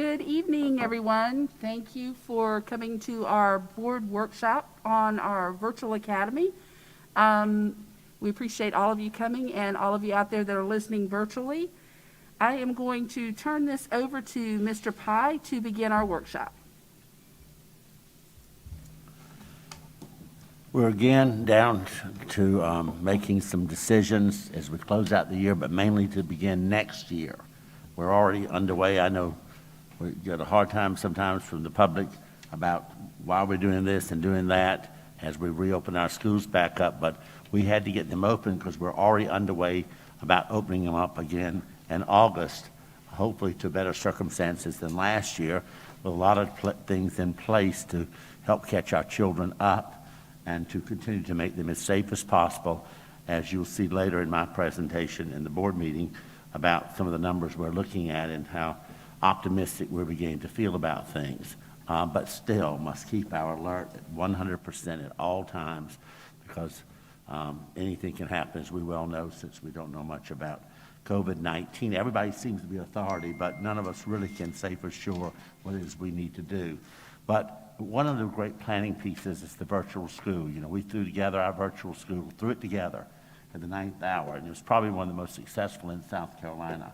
Good evening, everyone. Thank you for coming to our board workshop on our virtual academy. We appreciate all of you coming and all of you out there that are listening virtually. I am going to turn this over to Mr. Pye to begin our workshop. We're again down to making some decisions as we close out the year, but mainly to begin next year. We're already underway. I know we get a hard time sometimes from the public about why we're doing this and doing that as we reopen our schools back up, but we had to get them open because we're already underway about opening them up again in August, hopefully to better circumstances than last year, with a lot of things in place to help catch our children up and to continue to make them as safe as possible, as you'll see later in my presentation in the board meeting about some of the numbers we're looking at and how optimistic we're beginning to feel about things. But still must keep our alert at 100% at all times, because anything can happen, as we well know, since we don't know much about COVID-19. Everybody seems to be authority, but none of us really can say for sure what it is we need to do. But one of the great planning pieces is the virtual school. You know, we threw together our virtual school, threw it together at the 9th hour, and it was probably one of the most successful in South Carolina.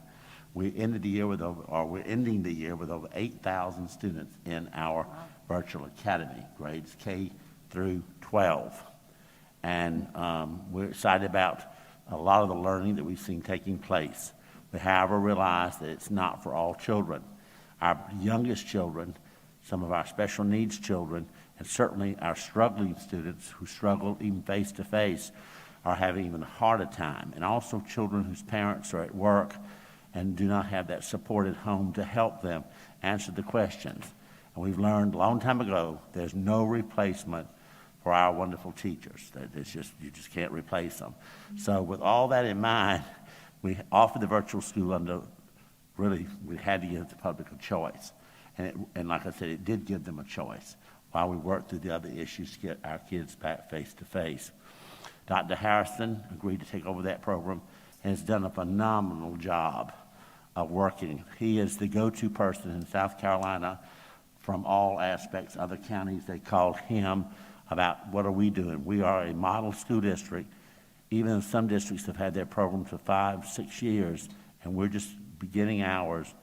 We ended the year with we're ending the year with over 8,000 students in our virtual academy, grades K through 12. And we're excited about a lot of the learning that we've seen taking place. We, however, realize that it's not for all children. Our youngest children, some of our special needs children, and certainly our struggling students who struggle even face-to-face are having even a harder time, and also children whose parents are at work and do not have that support at home to help them answer the questions. And we've learned a long time ago there's no replacement for our wonderful teachers. You just can't replace them. So with all that in mind, we offered the virtual school under, really, we had to give the public a choice. And like I said, it did give them a choice while we worked through the other issues to get our kids back face-to-face. Dr. Harrison agreed to take over that program and has done a phenomenal job of working. He is the go-to person in South Carolina from all aspects. Other counties, they called him about what are we doing. We are a model school district. Even if some districts have had their program for 5-6 years, and we're just beginning ours,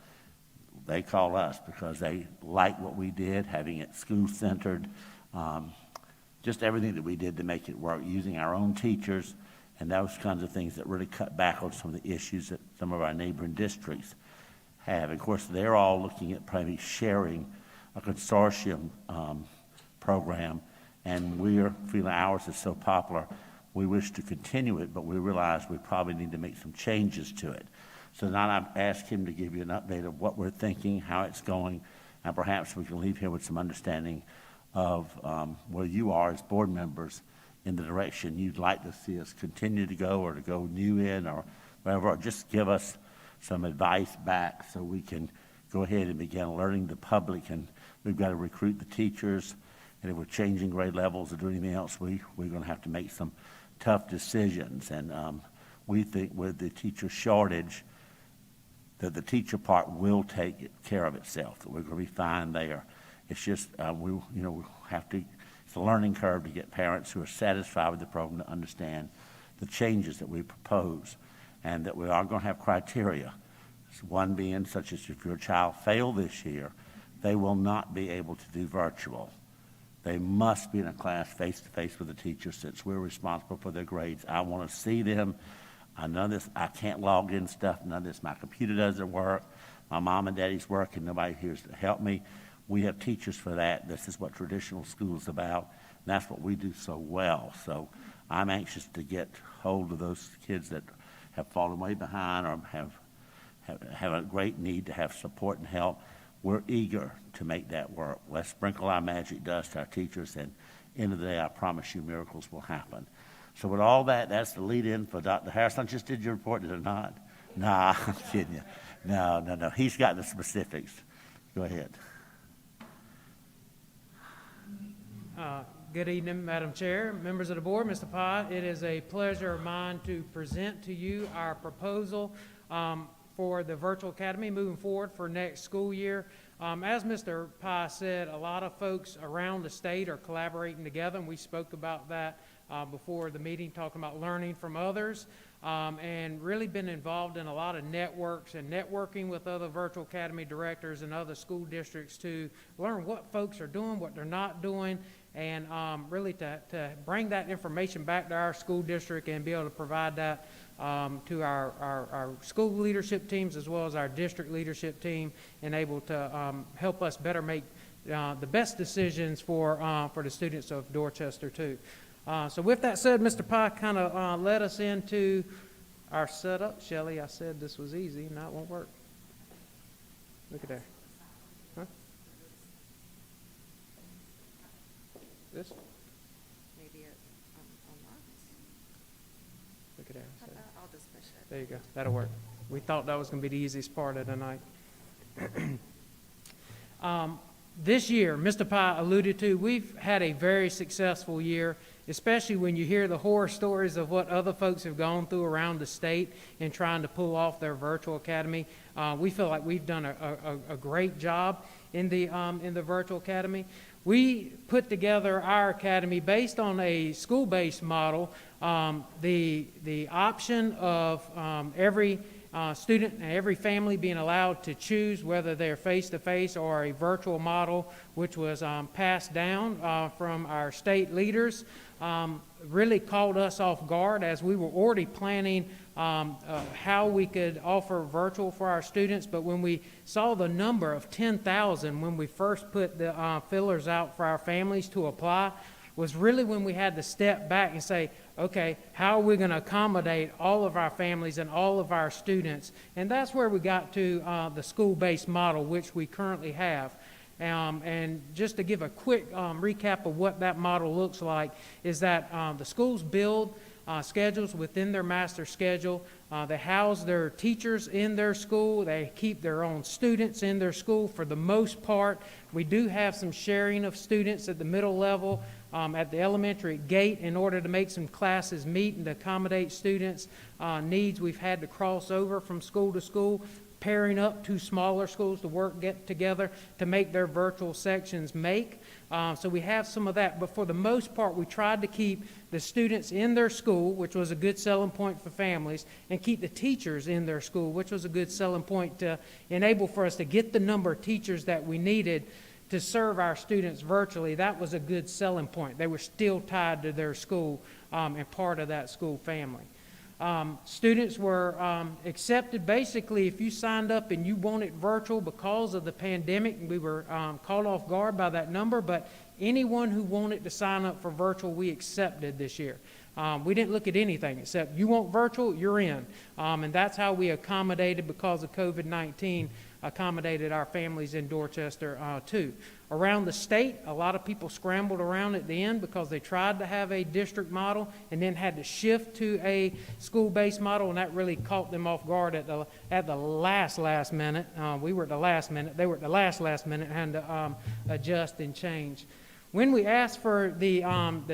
they call us because they like what we did, having it school-centered, just everything that we did to make it work, using our own teachers, and those kinds of things that really cut back on some of the issues that some of our neighboring districts have. Of course, they're all looking at probably sharing a consortium program, and we're feeling ours is so popular, we wish to continue it, but we realize we probably need to make some changes to it. So now I've asked him to give you an update of what we're thinking, how it's going, and perhaps we can leave here with some understanding of where you are as board members in the direction you'd like to see us continue to go, or to go new in, or whatever, or just give us some advice back so we can go ahead and begin alerting the public. And we've got to recruit the teachers, and if we're changing grade levels or doing anything else, we're going to have to make some tough decisions. And we think with the teacher shortage, that the teacher part will take care of itself, that we're going to be fine there. It's just, we have to, it's a learning curve to get parents who are satisfied with the program to understand the changes that we propose, and that we are going to have criteria. One being such as if your child failed this year, they will not be able to do virtual. They must be in a class face-to-face with the teacher, since we're responsible for their grades. I want to see them. I know this, I can't log in stuff, none of this, my computer doesn't work, my mom and daddy's working, nobody here's to help me. We have teachers for that. This is what traditional school is about, and that's what we do so well. So I'm anxious to get hold of those kids that have fallen way behind or have a great need to have support and help. We're eager to make that work. Let's sprinkle our magic dust to our teachers, and end of the day, I promise you miracles will happen. So with all that, that's the lead-in for Dr. Harrison. I just did your report, did I not? Nah, I'm kidding you. No. He's got the specifics. Go ahead. Good evening, Madam Chair, members of the board, Mr. Pye. It is a pleasure of mine to present to you our proposal for the virtual academy moving forward for next school year. As Mr. Pye said, a lot of folks around the state are collaborating together, and we spoke about that before the meeting, talking about learning from others, and really been involved in a lot of networks and networking with other virtual academy directors and other school districts to learn what folks are doing, what they're not doing, and really to bring that information back to our school district and be able to provide that to our school leadership teams as well as our district leadership team, and able to help us better make the best decisions for the students of Dorchester too. So with that said, Mr. Pye kind of led us into our setup. Shelley, I said this was easy. Now it won't work. Look at that. Huh? This? Maybe it unlocked. Look at that. How about I'll just push it. There you go. That'll work. We thought that was going to be the easiest part of the night. This year, Mr. Pye alluded to, we've had a very successful year, especially when you hear the horror stories of what other folks have gone through around the state in trying to pull off their virtual academy. We feel like we've done a great job in the virtual academy. We put together our academy based on a school-based model. The option of every student and every family being allowed to choose whether they're face-to-face or a virtual model, which was passed down from our state leaders, really caught us off guard as we were already planning how we could offer virtual for our students. But when we saw the number of 10,000 when we first put the fillers out for our families to apply, was really when we had to step back and say, okay, how are we going to accommodate all of our families and all of our students? And that's where we got to the school-based model, which we currently have. And just to give a quick recap of what that model looks like is that the schools build schedules within their master schedule. They house their teachers in their school. They keep their own students in their school for the most part. We do have some sharing of students at the middle level, at the elementary gate, in order to make some classes meet and to accommodate students' needs. We've had to cross over from school to school, pairing up two smaller schools to get together to make their virtual sections make. So we have some of that, but for the most part, we tried to keep the students in their school, which was a good selling point for families, and keep the teachers in their school, which was a good selling point to enable for us to get the number of teachers that we needed to serve our students virtually. That was a good selling point. They were still tied to their school and part of that school family. Students were accepted basically if you signed up and you wanted virtual because of the pandemic. We were caught off guard by that number, but anyone who wanted to sign up for virtual, we accepted this year. We didn't look at anything except you want virtual, you're in. And that's how we accommodated, because of COVID-19, accommodated our families in Dorchester too. Around the state, a lot of people scrambled around at the end because they tried to have a district model and then had to shift to a school-based model, and that really caught them off guard at the last minute. We were at the last minute. They were at the last minute and had to adjust and change. When we asked for the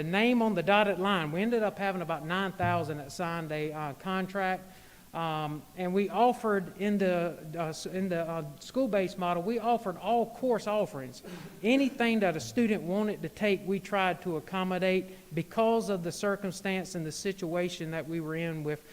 name on the dotted line, we ended up having about 9,000 that signed a contract. And we offered in the school-based model, we offered all course offerings. Anything that a student wanted to take, we tried to accommodate because of the circumstance and the situation that we were in with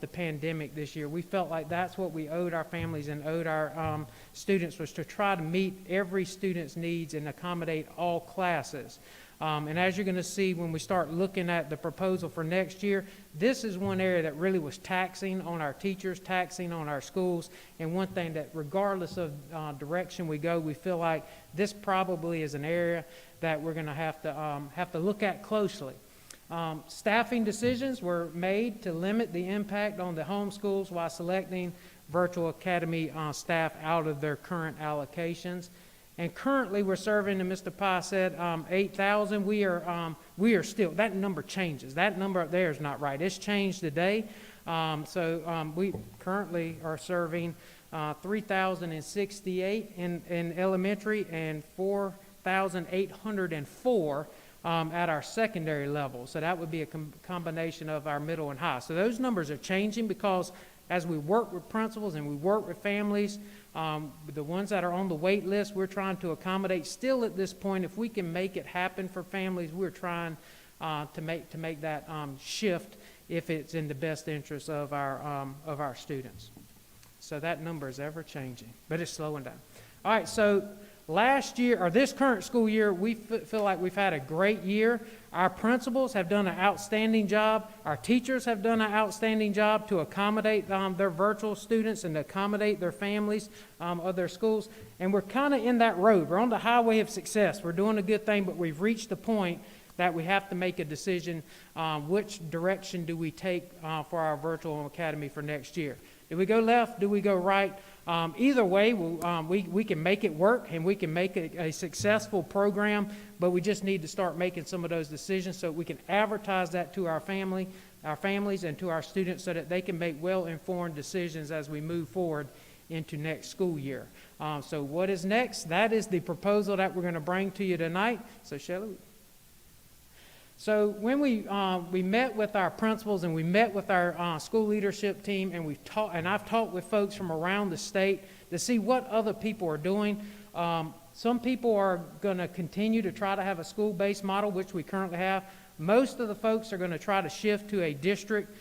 the pandemic this year. We felt like that's what we owed our families and owed our students, was to try to meet every student's needs and accommodate all classes. And as you're going to see when we start looking at the proposal for next year, this is one area that really was taxing on our teachers, taxing on our schools, and one thing that regardless of direction we go, we feel like this probably is an area that we're going to have to look at closely. Staffing decisions were made to limit the impact on the home schools while selecting virtual academy staff out of their current allocations. And currently, we're serving, and Mr. Pye said, 8,000. We are still, that number changes. That number up there is not right. It's changed today. So we currently are serving 3,068 in elementary and 4,804 at our secondary level. So that would be a combination of our middle and high. So those numbers are changing because as we work with principals and we work with families, the ones that are on the wait list, we're trying to accommodate. Still at this point, if we can make it happen for families, we're trying to make that shift if it's in the best interest of our students. So that number is ever changing, but it's slowing down. All right, so last year, or this current school year, we feel like we've had a great year. Our principals have done an outstanding job. Our teachers have done an outstanding job to accommodate their virtual students and to accommodate their families of their schools. And we're kind of in that road. We're on the highway of success. We're doing a good thing, but we've reached the point that we have to make a decision which direction do we take for our virtual academy for next year. Do we go left? Do we go right? Either way, we can make it work and we can make it a successful program, but we just need to start making some of those decisions so we can advertise that to our families and to our students so that they can make well-informed decisions as we move forward into next school year. So what is next? That is the proposal that we're going to bring to you tonight. So Shelley. So when we met with our principals and we met with our school leadership team and I've talked with folks from around the state to see what other people are doing. Some people are going to continue to try to have a school-based model, which we currently have. Most of the folks are going to try to shift to a district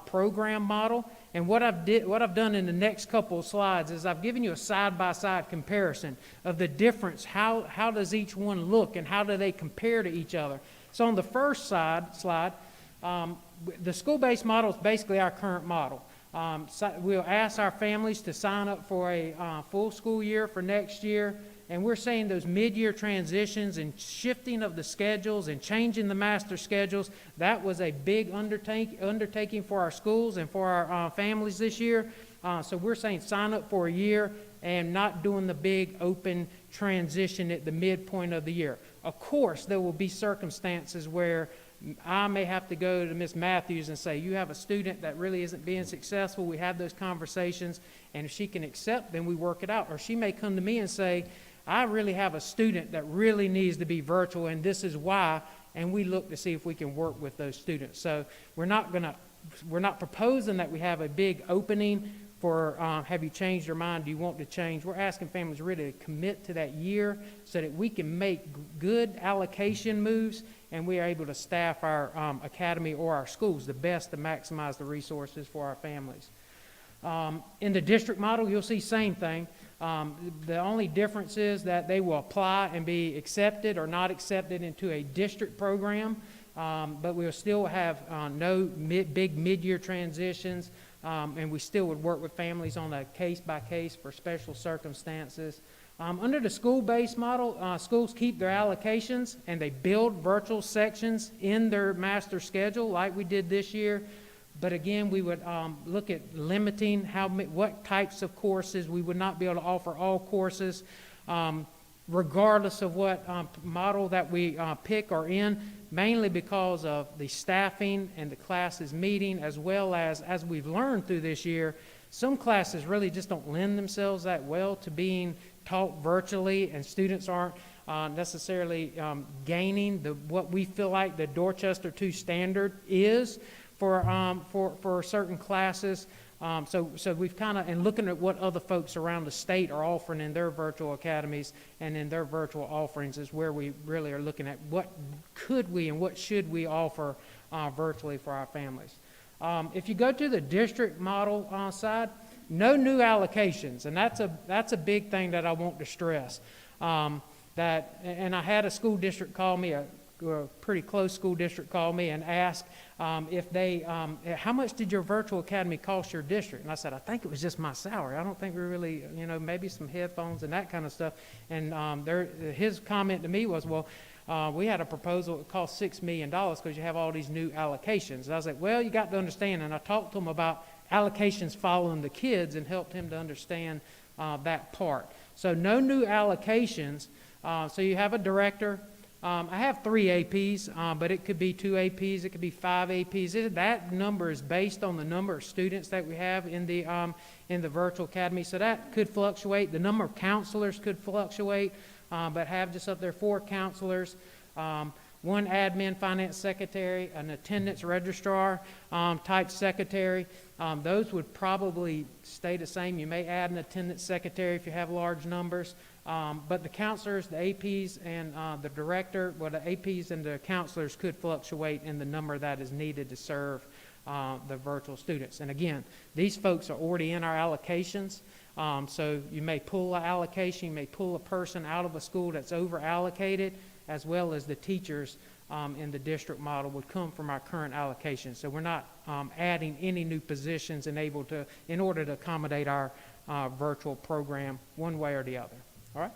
program model. And what I've done in the next couple of slides is I've given you a side-by-side comparison of the difference. How does each one look and how do they compare to each other? So on the first slide, the school-based model is basically our current model. We'll ask our families to sign up for a full school year for next year, and we're saying those mid-year transitions and shifting of the schedules and changing the master schedules, that was a big undertaking for our schools and for our families this year. So we're saying sign up for a year and not doing the big open transition at the midpoint of the year. Of course, there will be circumstances where I may have to go to Ms. Matthews and say, you have a student that really isn't being successful. We have those conversations, and if she can accept, then we work it out. Or she may come to me and say, I really have a student that really needs to be virtual, and this is why, and we look to see if we can work with those students. So we're not proposing that we have a big opening for have you changed your mind? Do you want to change? We're asking families really to commit to that year so that we can make good allocation moves and we are able to staff our academy or our schools the best to maximize the resources for our families. In the district model, you'll see same thing. The only difference is that they will apply and be accepted or not accepted into a district program, but we'll still have no big mid-year transitions. And we still would work with families on a case-by-case for special circumstances. Under the school-based model, schools keep their allocations and they build virtual sections in their master schedule like we did this year. But again, we would look at limiting what types of courses. We would not be able to offer all courses, regardless of what model that we pick or in, mainly because of the staffing and the classes meeting, as well as we've learned through this year, some classes really just don't lend themselves that well to being taught virtually, and students aren't necessarily gaining what we feel like the Dorchester 2 standard is for certain classes. So we've kind of, and looking at what other folks around the state are offering in their virtual academies and in their virtual offerings is where we really are looking at what could we and what should we offer virtually for our families. If you go to the district model side, no new allocations, and that's a big thing that I want to stress. And I had a school district call me, a pretty close school district call me and ask if they, how much did your virtual academy cost your district? And I said, I think it was just my salary. I don't think we really, maybe some headphones and that kind of stuff. And his comment to me was, well, we had a proposal that cost $6 million because you have all these new allocations. And I was like, well, you got to understand, and I talked to him about allocations following the kids and helped him to understand that part. So no new allocations. So you have a director. I have 3 APs, but it could be 2 APs, it could be 5 APs. That number is based on the number of students that we have in the virtual academy. So that could fluctuate. The number of counselors could fluctuate, but have just up there 4 counselors. one admin finance secretary, an attendance registrar type secretary. Those would probably stay the same. You may add an attendance secretary if you have large numbers. But the counselors, the APs, and the director, well, the APs and the counselors could fluctuate in the number that is needed to serve the virtual students. And again, these folks are already in our allocations. So you may pull an allocation, you may pull a person out of a school that's over allocated, as well as the teachers in the district model would come from our current allocation. So we're not adding any new positions in order to accommodate our virtual program one way or the other. All right?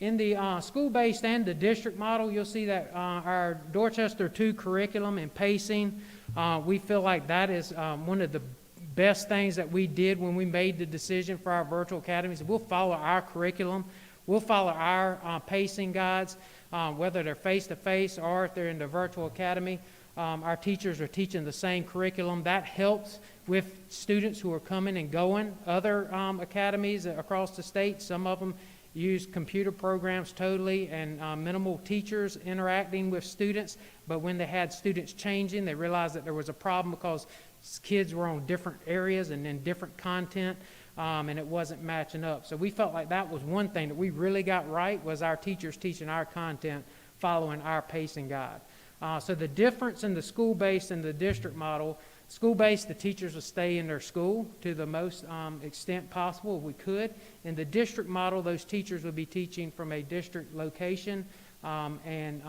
In the school-based and the district model, you'll see that our Dorchester 2 curriculum and pacing, we feel like that is one of the best things that we did when we made the decision for our virtual academies. We'll follow our curriculum. We'll follow our pacing guides, whether they're face-to-face or if they're in the virtual academy. Our teachers are teaching the same curriculum. That helps with students who are coming and going. Other academies across the state, some of them use computer programs totally and minimal teachers interacting with students. But when they had students changing, they realized that there was a problem because kids were on different areas and in different content, and it wasn't matching up. So we felt like that was one thing that we really got right, was our teachers teaching our content following our pacing guide. So the difference in the school-based and the district model, school-based, the teachers will stay in their school to the most extent possible if we could. In the district model, those teachers would be teaching from a district location, and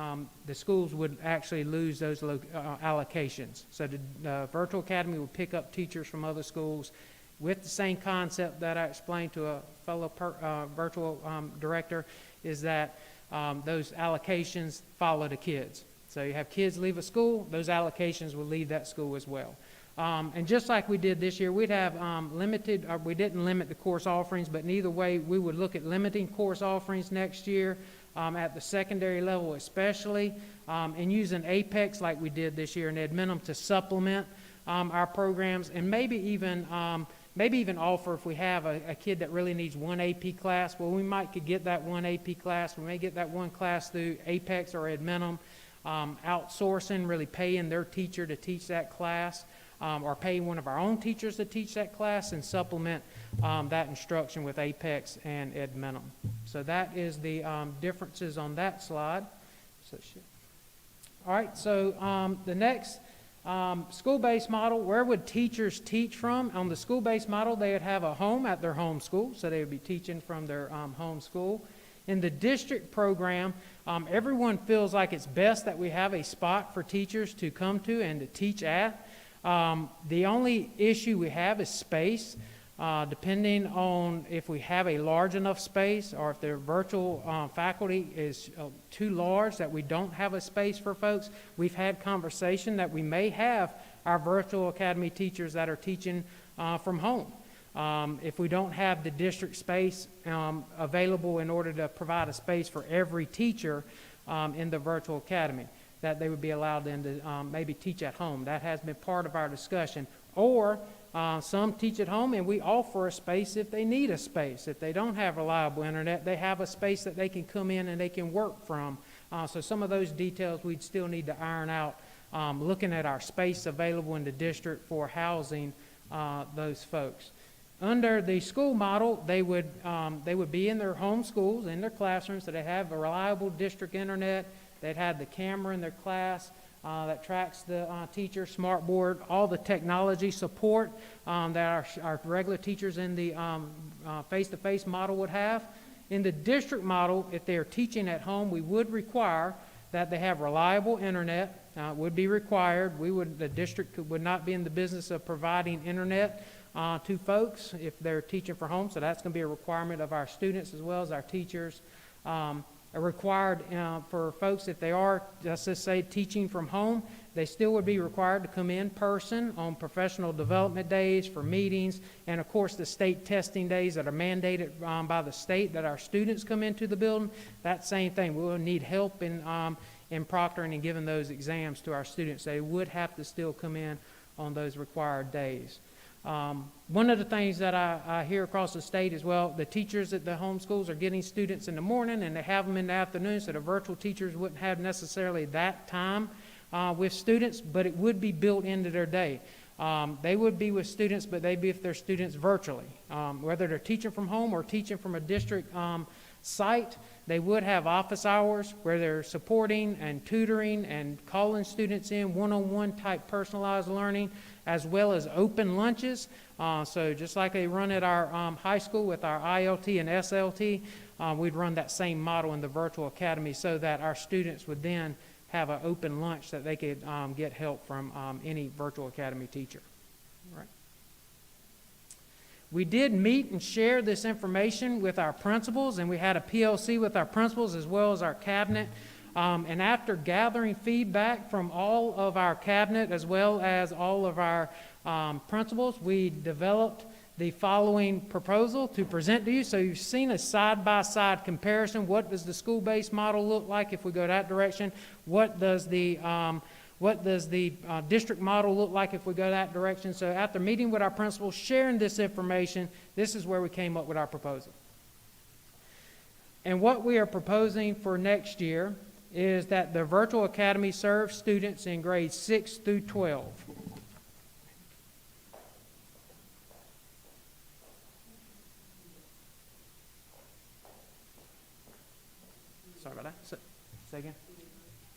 the schools would actually lose those allocations. So the virtual academy would pick up teachers from other schools with the same concept that I explained to a fellow virtual director, is that those allocations follow the kids. So you have kids leave a school, those allocations will leave that school as well. And just like we did this year, we'd have we didn't limit the course offerings, but neither way, we would look at limiting course offerings next year at the secondary level especially, and using Apex like we did this year and Adminum to supplement our programs, and maybe even offer, if we have a kid that really needs one AP class, well, we might could get that one AP class. We may get that one class through Apex or Adminum. Outsourcing, really paying their teacher to teach that class, or paying one of our own teachers to teach that class, and supplement that instruction with Apex and Adminum. So that is the differences on that slide. All right, so the next school-based model, where would teachers teach from? On the school-based model, they would have a home at their home school, so they would be teaching from their home school. In the district program, everyone feels like it's best that we have a spot for teachers to come to and to teach at. The only issue we have is space. Depending on if we have a large enough space, or if their virtual faculty is too large that we don't have a space for folks, we've had conversation that we may have our virtual academy teachers that are teaching from home. If we don't have the district space available in order to provide a space for every teacher in the virtual academy, that they would be allowed then to maybe teach at home. That has been part of our discussion. Or some teach at home and we offer a space if they need a space. If they don't have reliable internet, they have a space that they can come in and they can work from. So some of those details we'd still need to iron out, looking at our space available in the district for housing those folks. Under the school model, they would be in their home schools, in their classrooms, so they have a reliable district internet. They'd have the camera in their class that tracks the teacher, smartboard, all the technology support that our regular teachers in the face-to-face model would have. In the district model, if they are teaching at home, we would require that they have reliable internet. Would be required. The district would not be in the business of providing internet to folks if they're teaching for home, so that's going to be a requirement of our students as well as our teachers. Required for folks, if they are, let's just say, teaching from home, they still would be required to come in person on professional development days for meetings, and of course the state testing days that are mandated by the state that our students come into the building. That same thing, we will need help in proctoring and giving those exams to our students. They would have to still come in on those required days. One of the things that I hear across the state is, well, the teachers at the homeschools are getting students in the morning and they have them in the afternoon, so the virtual teachers wouldn't have necessarily that time with students, but it would be built into their day. They would be with students, but they'd be with their students virtually. Whether they're teaching from home or teaching from a district site, they would have office hours where they're supporting and tutoring and calling students in, one-on-one type personalized learning, as well as open lunches. So just like they run at our high school with our ILT and SLT, we'd run that same model in the virtual academy so that our students would then have an open lunch that they could get help from any virtual academy teacher. Right. We did meet and share this information with our principals, and we had a PLC with our principals as well as our cabinet. And after gathering feedback from all of our cabinet as well as all of our principals, we developed the following proposal to present to you. So you've seen a side-by-side comparison. What does the school-based model look like if we go that direction? What does the district model look like if we go that direction? So after meeting with our principals, sharing this information, this is where we came up with our proposal. And what we are proposing for next year is that the virtual academy serves students in grades 6 through 12. Sorry about that. Say again?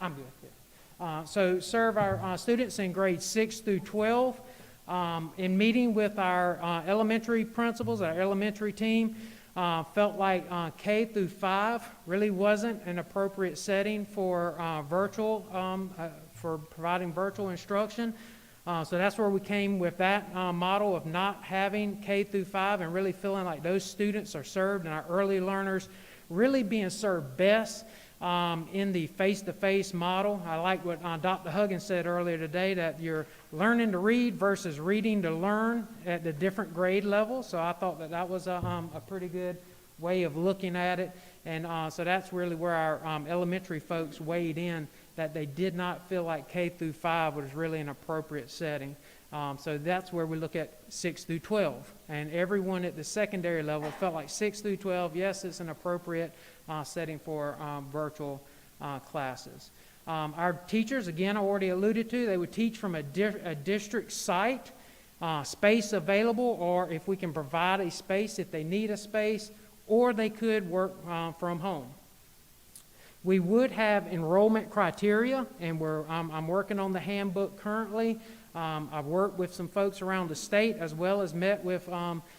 I'm good. Yeah. So serve our students in grades 6 through 12. In meeting with our elementary principals, our elementary team, felt like K through 5 really wasn't an appropriate setting for for providing virtual instruction. So that's where we came with that model of not having K through 5 and really feeling like those students are served and our early learners really being served best in the face-to-face model. I like what Dr. Huggins said earlier today, that you're learning to read versus reading to learn at the different grade levels. So I thought that was a pretty good way of looking at it. And so that's really where our elementary folks weighed in, that they did not feel like K through 5 was really an appropriate setting. So that's where we look at 6 through 12. And everyone at the secondary level felt like 6 through 12, yes, it's an appropriate setting for virtual classes. Our teachers, again, I already alluded to, they would teach from a district site, space available, or if we can provide a space if they need a space, or they could work from home. We would have enrollment criteria, and I'm working on the handbook currently. I've worked with some folks around the state as well as met with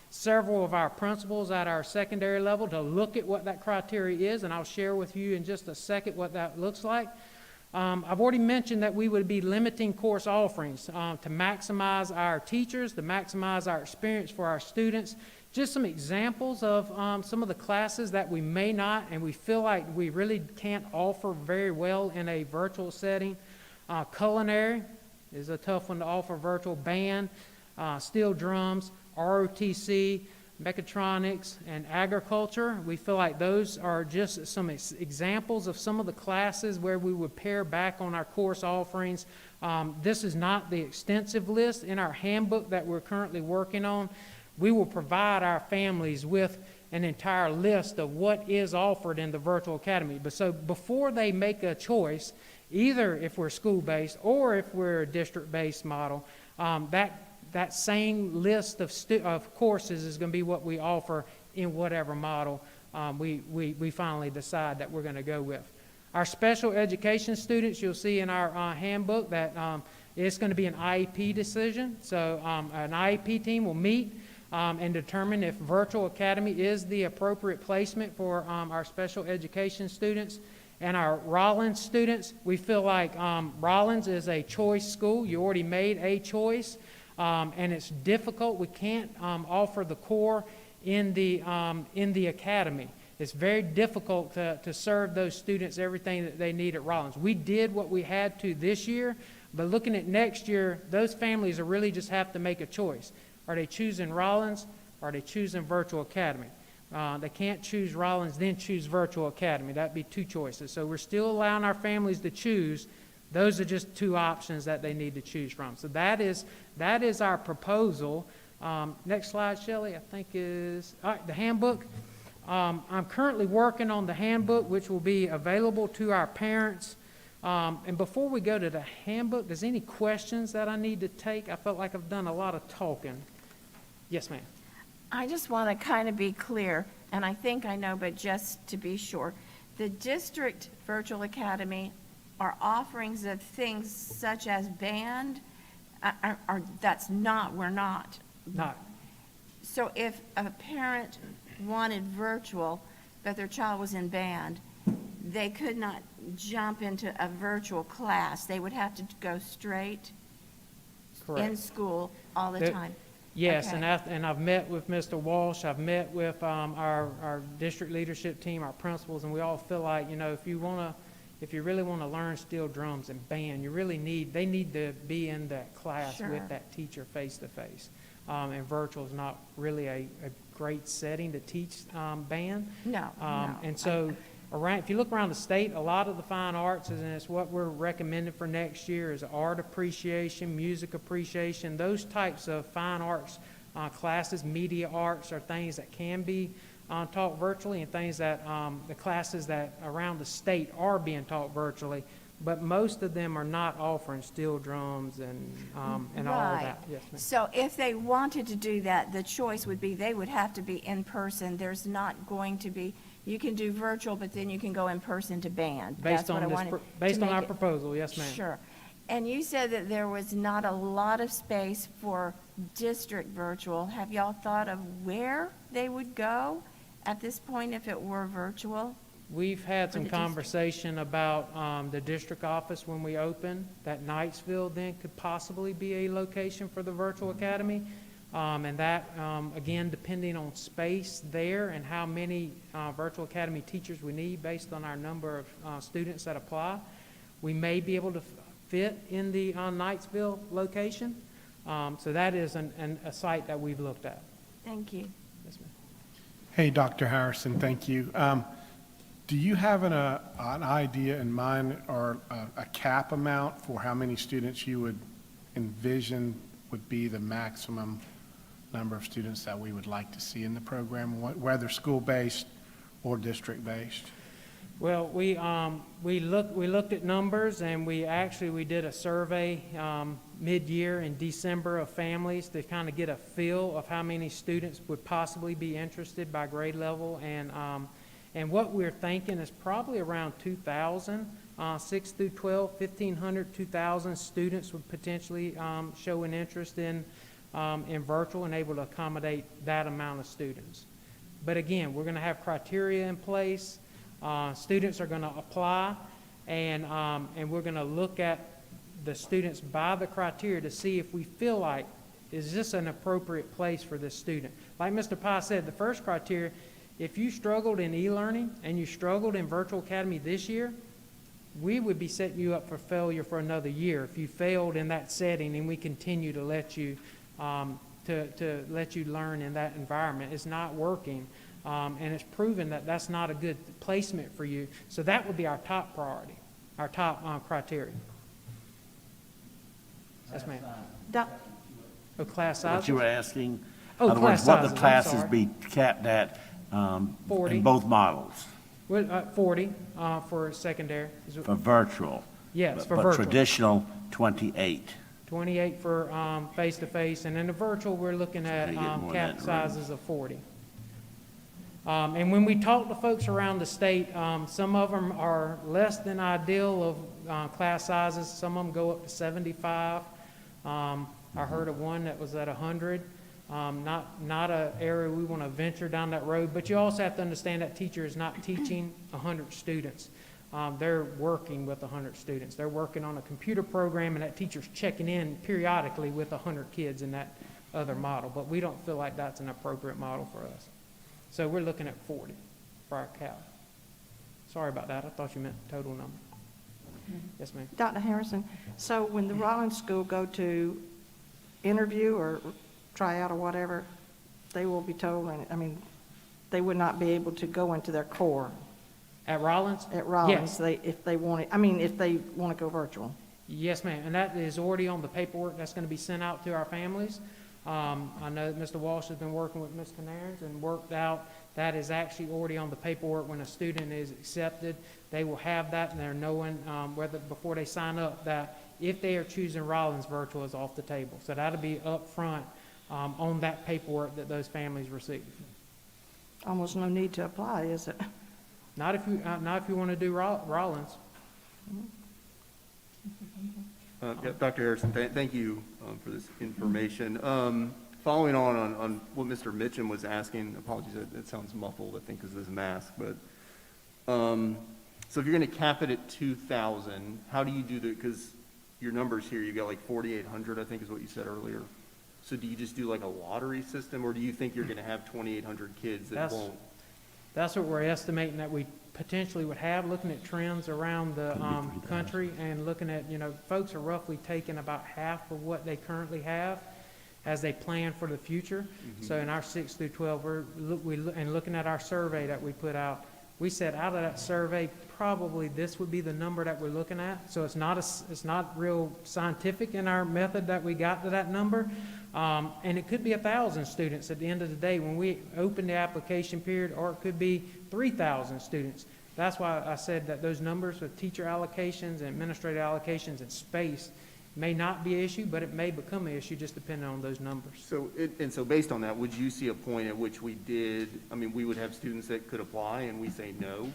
several of our principals at our secondary level to look at what that criteria is, and I'll share with you in just a second what that looks like. I've already mentioned that we would be limiting course offerings to maximize our teachers, to maximize our experience for our students. Just some examples of some of the classes that we may not and we feel like we really can't offer very well in a virtual setting. Culinary is a tough one to offer virtual. Band, steel drums, ROTC, mechatronics, and agriculture. We feel like those are just some examples of some of the classes where we would pare back on our course offerings. This is not the extensive list in our handbook that we're currently working on. We will provide our families with an entire list of what is offered in the virtual academy. But so before they make a choice, either if we're school-based or if we're a district-based model, that same list of courses is going to be what we offer in whatever model we finally decide that we're going to go with. Our special education students, you'll see in our handbook that it's going to be an IEP decision. So an IEP team will meet and determine if virtual academy is the appropriate placement for our special education students. And our Rollins students, we feel like Rollins is a choice school. You already made a choice, and it's difficult. We can't offer the core in the academy. It's very difficult to serve those students everything that they need at Rollins. We did what we had to this year, but looking at next year, those families are really just have to make a choice. Are they choosing Rollins, or are they choosing virtual academy? They can't choose Rollins, then choose virtual academy. That'd be two choices. So we're still allowing our families to choose. Those are just two options that they need to choose from. So that is our proposal Next slide, Shelley, I think is, all right, the handbook. I'm currently working on the handbook, which will be available to our parents. And before we go to the handbook, there's any questions that I need to take? I felt like I've done a lot of talking. Yes, ma'am. I just want to kind of be clear, and I think I know, but just to be sure. The district virtual academy are offerings of things such as band, we're not. Not, So if a parent wanted virtual, but their child was in band, they could not jump into a virtual class. They would have to go straight in correct. school all the There- time. Yes, Okay. and I've met with Mr. Walsh, I've met with our district leadership team, our principals, and we all feel like, if you really want to learn steel drums and band, they need to be in that class Sure. with that teacher face to face. And virtual is not really a great setting to teach band. No. And so, if you look around the state, a lot of the fine arts, and it's what we're recommending for next year, is art appreciation, music appreciation, those types of fine arts classes. Media arts are things that can be taught virtually, and things that the classes that around the state are being taught virtually, but most of them are not offering steel drums and all of Right. that. Yes, ma'am. So if they wanted to do that, the choice would be they would have to be in person. There's not going to be, you can do virtual, but then you can go in person to band. That's Based what I on this, wanted based to on make our it- proposal, yes, ma'am. Sure. And you said that there was not a lot of space for district virtual. Have y'all thought of where they would go at this point if it were virtual? We've had some the district. conversation about the district office when we open, that Knightsville then could possibly be a location for the virtual academy. And that, again, depending on space there and how many virtual academy teachers we need based on our number of students that apply, we may be able to fit in the Knightsville location. So that is a site that we've looked at. Thank you. Yes, ma'am. Hey, Dr. Harrison, thank you. Do you have an idea in mind or a cap amount for how many students you would envision would be the maximum number of students that we would like to see in the program, whether school-based or district-based? Well, we looked at numbers, and we did a survey mid-year in December of families to kind of get a feel of how many students would possibly be interested by grade level, and what we're thinking is probably around 2,000, 6 through 12, 1,500, 2,000 students would potentially show an interest in virtual and able to accommodate that amount of students. But again, we're going to have criteria in place. Students are going to apply, and we're going to look at the students by the criteria to see if we feel like, is this an appropriate place for this student? Like Mr. Pye said, the first criteria, if you struggled in e-learning and you struggled in virtual academy this year, we would be setting you up for failure for another year if you failed in that setting, and we continue to let you let you learn in that environment. It's not working. And it's proven that that's not a good placement for you. So that would be our top priority, our top criteria. Yes, ma'am. Oh, class size? What you were asking? Oh, In other words, class what the sizes, I'm classes sorry. be capped at 40. in both models 40 for secondary. for virtual. Yes, for But virtual. traditional, 28. 28 for face-to-face, and in the virtual, we're looking at Gotta get more cap than that, right? sizes of 40. And when we talk to folks around the state, some of them are less than ideal of class sizes. Some of them go up to 75. I heard of one that was at 100. Not an area we want to venture down that road, but you also have to understand that teacher is not teaching 100 students. They're working with 100 students. They're working on a computer program, and that teacher's checking in periodically with 100 kids in that other model. But we don't feel like that's an appropriate model for us. So we're looking at 40 for our cap. Sorry about that. I thought you meant total number. Yes, ma'am. Dr. Harrison, so when the Rollins School go to interview or try out or whatever, they will be told, they would not be able to go into their core At Rollins? at Rollins, Yes. if they want to go virtual. Yes, ma'am. And that is already on the paperwork that's going to be sent out to our families. I know that Mr. Walsh has been working with Ms. Canaris and worked out that is actually already on the paperwork. When a student is accepted, they will have that, and they're knowing whether, before they sign up, that if they are choosing Rollins virtual is off the table. So that'll be up front on that paperwork that those families receive. Almost no need to apply, is it? Not if you want to do Rollins. Yeah, Dr. Harrison, thank you for this information. Following on what Mr. Mitchum was asking, apologies, that sounds muffled, I think, because of this mask, but, so if you're going to cap it at 2,000, how do you do that? Because your numbers here, you got like 4,800, I think is what you said earlier. So do you just do like a lottery system, or do you think you're going to have 2,800 kids that won't? That's what we're estimating that we potentially would have, looking at trends around the country and looking at, folks are roughly taking about half of what they currently have as they plan for the future. So in our 6 through 12, and looking at our survey that we put out, we said out of that survey, probably this would be the number that we're looking at. So it's not real scientific in our method that we got to that number. And it could be 1,000 students at the end of the day when we open the application period, or it could be 3,000 students. That's why I said that those numbers with teacher allocations and administrative allocations and space may not be an issue, but it may become an issue just depending on those numbers. So, so based on that, would you see a point at which we would have students that could apply and we say no?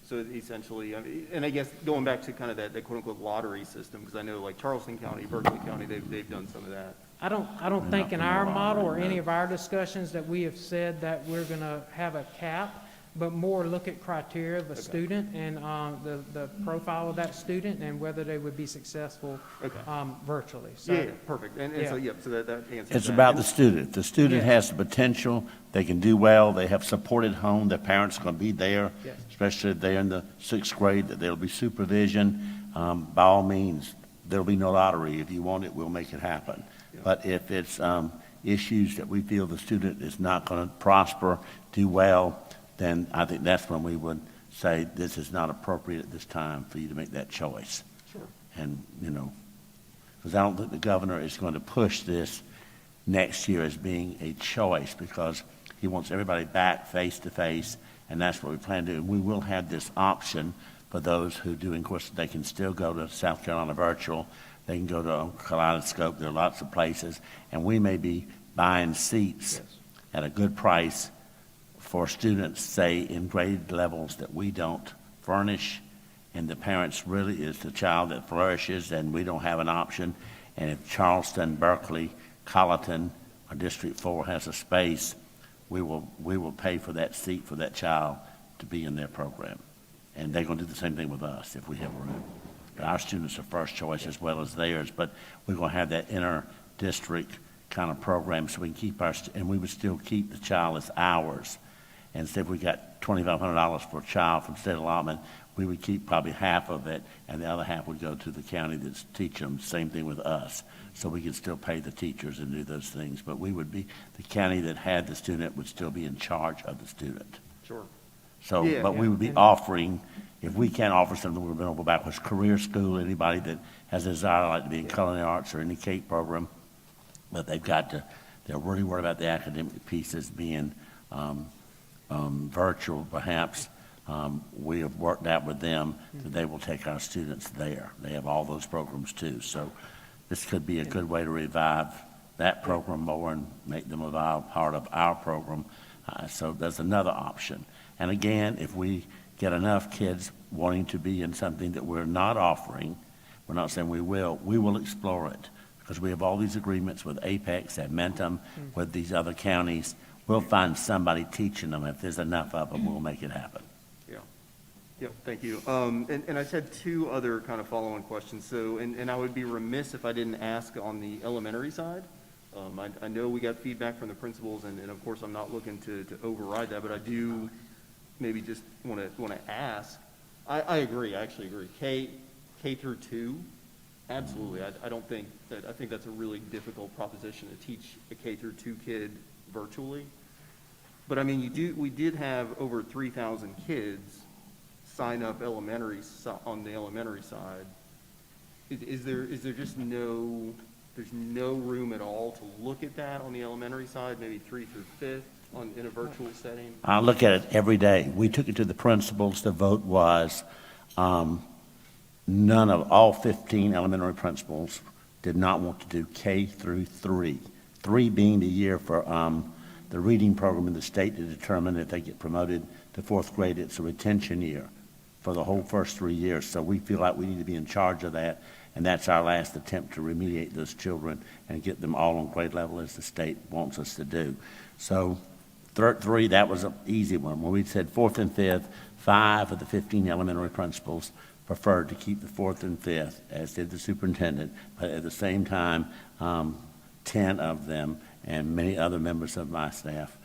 So essentially, and I guess going back to kind of that quote-unquote lottery system, because I know like Charleston County, Berkeley County, they've done some of that. I don't think in our model or any of our discussions that we have said that we're going to have a cap, but more look at criteria of a student and the profile of that student and whether they would be successful virtually. So, Yeah, perfect. And so, so that answers It's that. about the student. The student Yes. has the potential, they can do well, they have support at home, their parents are going to be there, Yes. especially if they're in the 6th grade, that there'll be supervision. By all means, there'll be no lottery. If you want it, we'll make it happen. Yeah. But if it's issues that we feel the student is not going to prosper, do well, then I think that's when we would say this is not appropriate at this time for you to make that choice. Sure. And, because I don't think the governor is going to push this next year as being a choice, because he wants everybody back face to face, and that's what we plan to do. And we will have this option for those who do, and of course, they can still go to South Carolina virtual, they can go to Kaleidoscope, there are lots of places, and we may be buying seats at a good price for students, say, in grade levels that we don't furnish, and the parents really is the child that flourishes, and we don't have an option. And if Charleston, Berkeley, Colleton, or District 4 has a space, we will pay for that seat for that child to be in their program. And they're going to do the same thing with us if we have room. But our students are first choice as well as theirs, but we're going to have that inter-district kind of program so we can keep and we would still keep the child as ours. And say if we got $2,500 for a child from state allotment, we would keep probably half of it, and the other half would go to the county that's teaching them. Same thing with us. So we could still pay the teachers and do those things. But we would be, the county that had the student would still be in charge of the student. Sure. So, Yeah, but we would be offering, if we can't offer something, we're going to go backwards. Career school, anybody that has a desire like to be in culinary arts or any CAPE program, but they've got to, they're really worried about the academic pieces being virtual, perhaps. We have worked out with them that they will take our students there. They have all those programs too. So this could be a good way to revive that program more and make them a vital part of our program. So there's another option. And again, if we get enough kids wanting to be in something that we're not offering, we're not saying we will explore it, because we have all these agreements with Apex, Admentum, with these other counties. We'll find somebody teaching them. If there's enough of them, we'll make it happen. Yeah. Yep, thank you. And I just had two other kind of follow-on questions. So, and I would be remiss if I didn't ask on the elementary side. I know we got feedback from the principals, and of course, I'm not looking to override that, but I do maybe just want to ask. I agree, I actually agree. K through 2, absolutely. I don't think that, I think that's a really difficult proposition to teach a K through 2 kid virtually. But I mean, we did have over 3,000 kids sign up on the elementary side. Is there just no there's no room at all to look at that on the elementary side, maybe 3 through 5th in a virtual setting? I look at it every day. We took it to the principals. The vote was, none of all 15 elementary principals did not want to do K through 3. 3 being the year for the reading program in the state to determine if they get promoted to 4th grade. It's a retention year for the whole first 3 years. So we feel like we need to be in charge of that, and that's our last attempt to remediate those children and get them all on grade level as the state wants us to do. So 3, that was an easy one. When we said 4th and 5th, 5 of the 15 elementary principals preferred to keep the 4th and 5th, as did the superintendent, but at the same time, 10 of them and many other members of my staff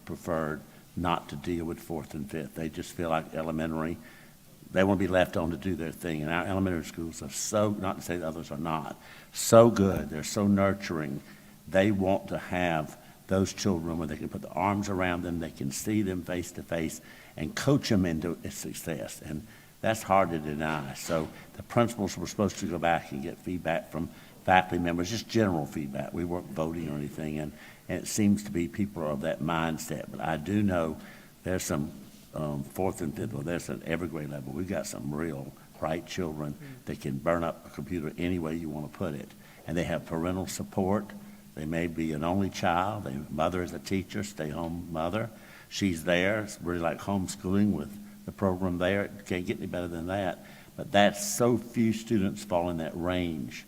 preferred not to deal with 4th and 5th. They just feel like elementary, they want to be left on to do their thing. And our elementary schools are so, not to say the others are not, so good, they're so nurturing. They want to have those children where they can put the arms around them, they can see them face to face and coach them into success. And that's hard to deny. So the principals were supposed to go back and get feedback from faculty members, just general feedback. We weren't voting or anything, and it seems to be people are of that mindset. But I do know there's some 4th and 5th, well, there's at every grade level. We've got some real bright children that can burn up a computer any way you want to put it. And they have parental support. They may be an only child. Their mother is a teacher, stay-home mother. She's there. It's really like homeschooling with the program there. It can't get any better than that. But that's so few students fall in that range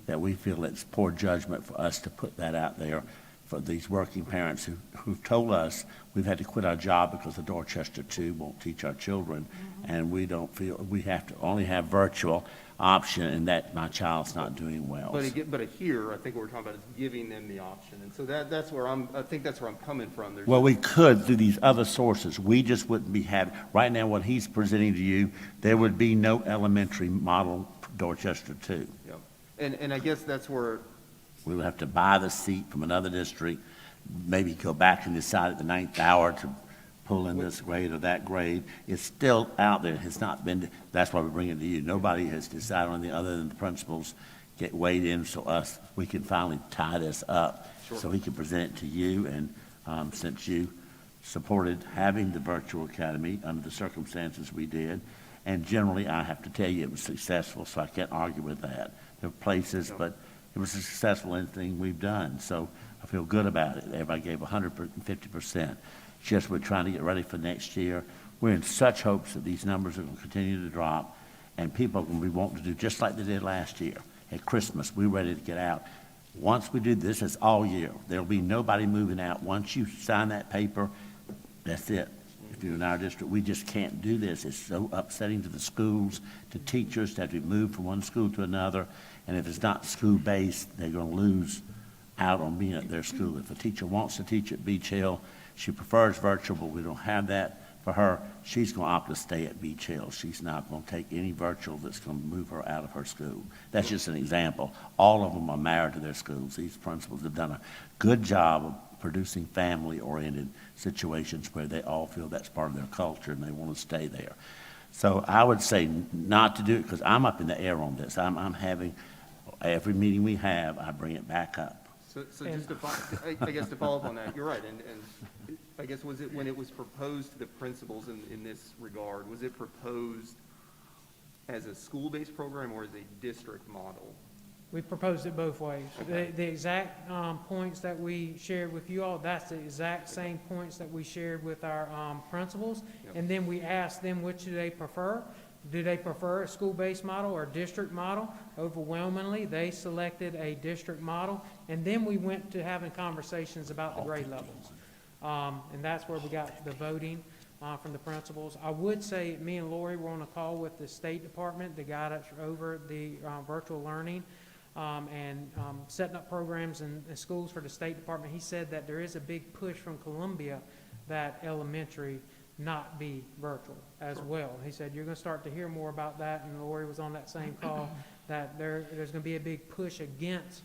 that we feel it's poor judgment for us to put that out there for these working parents who've told us we've had to quit our job because the Dorchester 2 won't teach our children, and we don't feel we have to only have virtual option and that my child's not doing well. But here, I think what we're talking about is giving them the option. And so that's where I think that's where I'm coming from. Well, we could through these other sources. We just wouldn't be having, right now what he's presenting to you, there would be no elementary model Dorchester 2. Yeah. And I guess that's where, We would have to buy the seat from another district, maybe go back and decide at the 9th hour to pull in this grade or that grade. It's still out there. It's not been, that's why we bring it to you. Nobody has decided on the other than the principals get weighed in so we can finally tie this up. Sure. So he can present it to you. And since you supported having the virtual academy under the circumstances we did, and generally I have to tell you it was successful, so I can't argue with that. There are places, but it was a successful anything we've done. So I feel good about it. Everybody gave 150%. Just we're trying to get ready for next year. We're in such hopes that these numbers are going to continue to drop, and people are going to be wanting to do just like they did last year. At Christmas, we're ready to get out. Once we do this, it's all year. There'll be nobody moving out. Once you sign that paper, that's it. If you're in our district, we just can't do this. It's so upsetting to the schools, to teachers, to have to move from one school to another. And if it's not school-based, they're going to lose out on being at their school. If a teacher wants to teach at Beach Hill, she prefers virtual, but we don't have that for her. She's going to opt to stay at Beach Hill. She's not going to take any virtual that's going to move her out of her school. That's just an example. All of them are married to their schools. These principals have done a good job of producing family-oriented situations where they all feel that's part of their culture and they want to stay there. So I would say not to do it because I'm up in the air on this. I'm having, every meeting we have, I bring it back up. so just to, I guess to follow up on that, you're right. And I guess was it when it was proposed to the principals in this regard, was it proposed as a school-based program or as a district model? We proposed it both ways. Okay. The exact points that we shared with you all, that's the exact same points that we shared with our principals. Yep. And then we asked them which do they prefer. Do they prefer a school-based model or a district model? Overwhelmingly, they selected a district model. And then we went to having conversations about the grade levels. And that's where we got the voting from the principals. I would say me and Lori were on a call with the State Department to guide us over the virtual learning. And setting up programs in schools for the State Department. He said that there is a big push from Columbia that elementary not be virtual as well. He said you're going to start to hear more about that, and Lori was on that same call, that there's going to be a big push against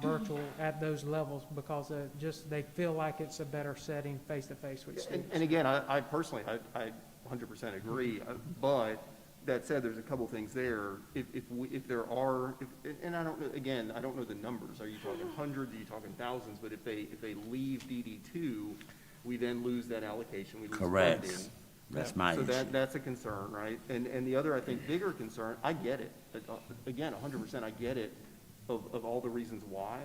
virtual at those levels because just they feel like it's a better setting face-to-face with students. And again, I personally, I 100% agree, but that said, there's a couple things there. If there are, and I don't know, again, I don't know the numbers. Are you talking hundreds? Are you talking thousands? But if they leave DD2, we then lose that allocation. We lose Correct. funding. That's my So issue. that's a concern, right? And the other, I think, bigger concern, I get it. Again, 100%, I get it of all the reasons why.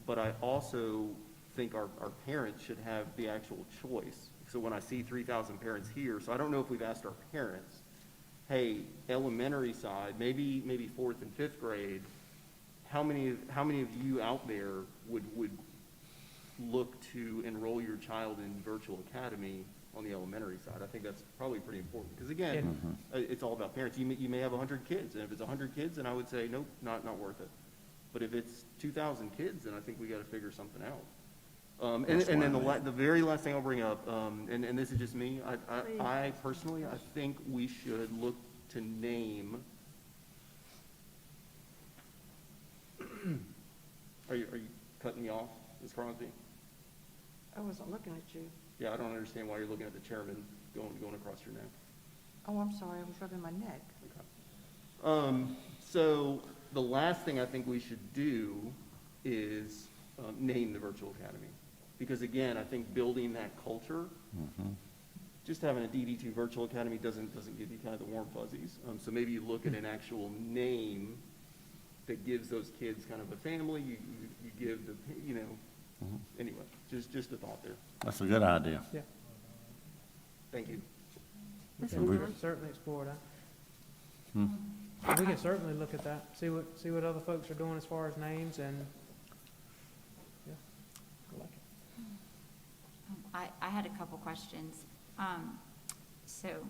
But I also think our parents should have the actual choice. So when I see 3,000 parents here, so I don't know if we've asked our parents, hey, elementary side, maybe fourth and fifth grade, how many of you out there would look to enroll your child in virtual academy on the elementary side? I think that's probably pretty important, because again, it's all about parents. You may have 100 kids, and if it's 100 kids, then I would say, nope, not worth it. But if it's 2,000 kids, then I think we got to figure something out. And then the very last thing I'll bring up, and this is just me, I personally, I think we should look to name. Are you cutting me off, Ms. Crosby? I wasn't looking at you. Yeah, I don't understand why you're looking at the chairman going across your neck. Oh, I'm sorry, I was rubbing my neck. So the last thing I think we should do is name the virtual academy. Because again, I think building that culture, just having a DD2 virtual academy doesn't give you kind of the warm fuzzies. So maybe you look at an actual name that gives those kids kind of a family, you give the, anyway, just a thought there. That's a good idea. Yeah. Thank you. We can certainly explore that. We can certainly look at that, see what other folks are doing as far as names and, yeah, I like it. I had a couple questions.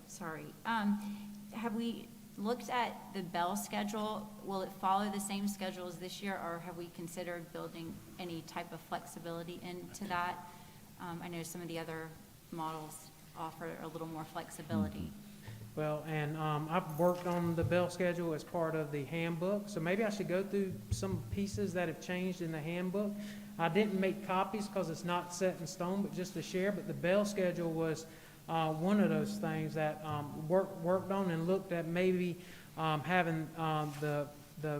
Sorry. Have we looked at the bell schedule? Will it follow the same schedule as this year, or have we considered building any type of flexibility into that? I know some of the other models offer a little more flexibility. Well, and I've worked on the bell schedule as part of the handbook, so maybe I should go through some pieces that have changed in the handbook. I didn't make copies because it's not set in stone, but just to share. But the bell schedule was one of those things that worked on and looked at maybe having the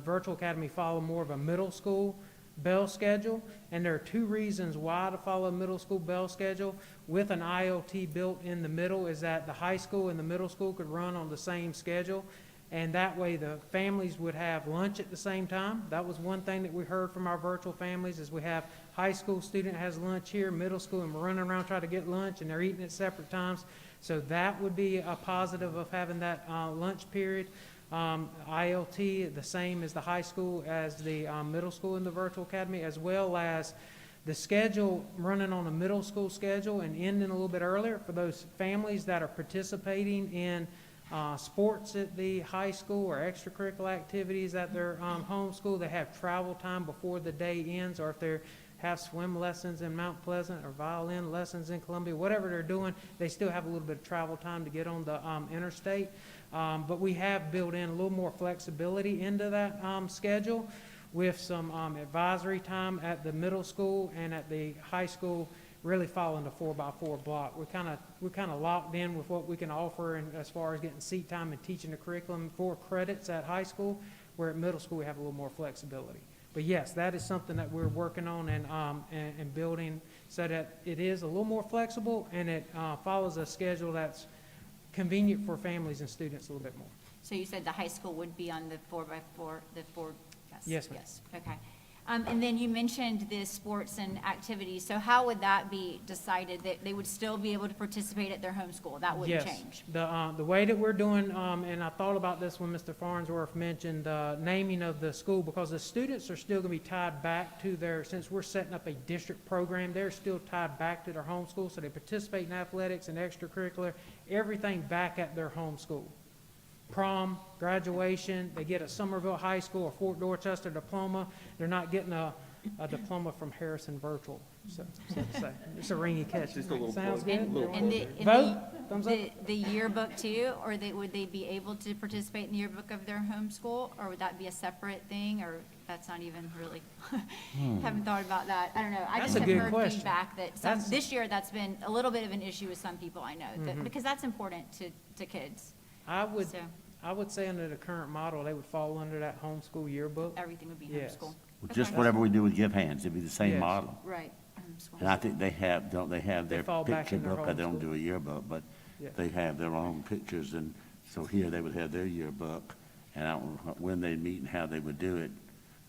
virtual academy follow more of a middle school bell schedule. And there are two reasons why to follow a middle school bell schedule with an ILT built in the middle, is that the high school and the middle school could run on the same schedule. And that way the families would have lunch at the same time. That was one thing that we heard from our virtual families, is we have high school student has lunch here, middle school, and we're running around trying to get lunch, and they're eating at separate times. So that would be a positive of having that lunch period. ILT, the same as the high school as the middle school in the virtual academy, as well as the schedule running on a middle school schedule and ending a little bit earlier for those families that are participating in sports at the high school or extracurricular activities at their home school. They have travel time before the day ends, or if they have swim lessons in Mount Pleasant or violin lessons in Columbia, whatever they're doing, they still have a little bit of travel time to get on the interstate. But we have built in a little more flexibility into that schedule with some advisory time at the middle school and at the high school, really following the 4x4 block. We're kind of locked in with what we can offer and as far as getting seat time and teaching the curriculum for credits at high school, where at middle school we have a little more flexibility. But yes, that is something that we're working on and building so that it is a little more flexible and it follows a schedule that's convenient for families and students a little bit more. So you said the high school would be on the 4x4, Yes, ma'am. Yes, okay. And then you mentioned the sports and activities. So how would that be decided, that they would still be able to participate at their home school? That wouldn't change? The way that we're doing, and I thought about this when Mr. Farnsworth mentioned naming of the school, because the students are still going to be tied back to their, since we're setting up a district program, they're still tied back to their home school, so they participate in athletics and extracurricular, everything back at their home school. Prom, graduation, they get a Somerville High School or Fort Dorchester diploma. They're not getting a diploma from Harrison Virtual, so to say. It's a ringy catch. Just a little Sounds plug. good? And Vote? Thumbs up? the yearbook too, or would they be able to participate in the yearbook of their home school, or would that be a separate thing, or that's not even really, haven't thought about that. I don't know. I That's just a have good heard question. feedback that That's- this year that's been a little bit of an issue with some people I know, because that's important to kids. I would I would say under the current model, they would fall under that homeschool yearbook. Everything would be Yes. homeschool? Just Okay. whatever we do with Give Hands, it'd be the same Yes. model. Right. homeschool. And I think they have, don't they have They their fall back picture in their book? They don't homeschool. do a yearbook, but Yeah. they have their own pictures, and so here they would have their yearbook. And I don't know when they meet and how they would do it,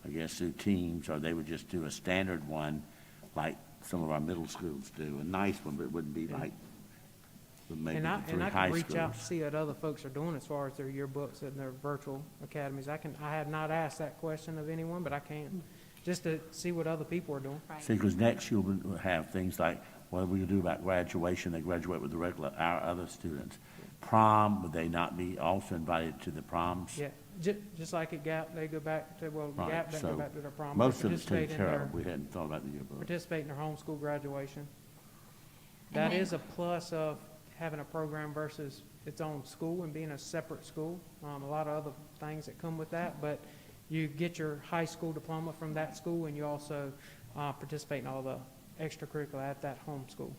I guess through teams, or they would just do a standard one like some of our middle schools do, a nice one, but it wouldn't be like maybe And the I three high can reach out to schools. see what other folks are doing as far as their yearbooks and their virtual academies. I have not asked that question of anyone, but I can, just to see what other people are doing. Right. See, because next year we'll have things like, what do we do about graduation? They graduate with the regular, our other students. Prom, would they not be also invited to the proms? Yeah, just like at Gap, they go back to, well, Right, Gap doesn't so go back to their prom. They most of it's participate taken in care their- of. We hadn't thought about the yearbook. Participate in their homeschool graduation. And That then- is a plus of having a program versus its own school and being a separate school. A lot of other things that come with that, but you get your high school diploma from that school, and you also participate in all the extracurricular at that home school.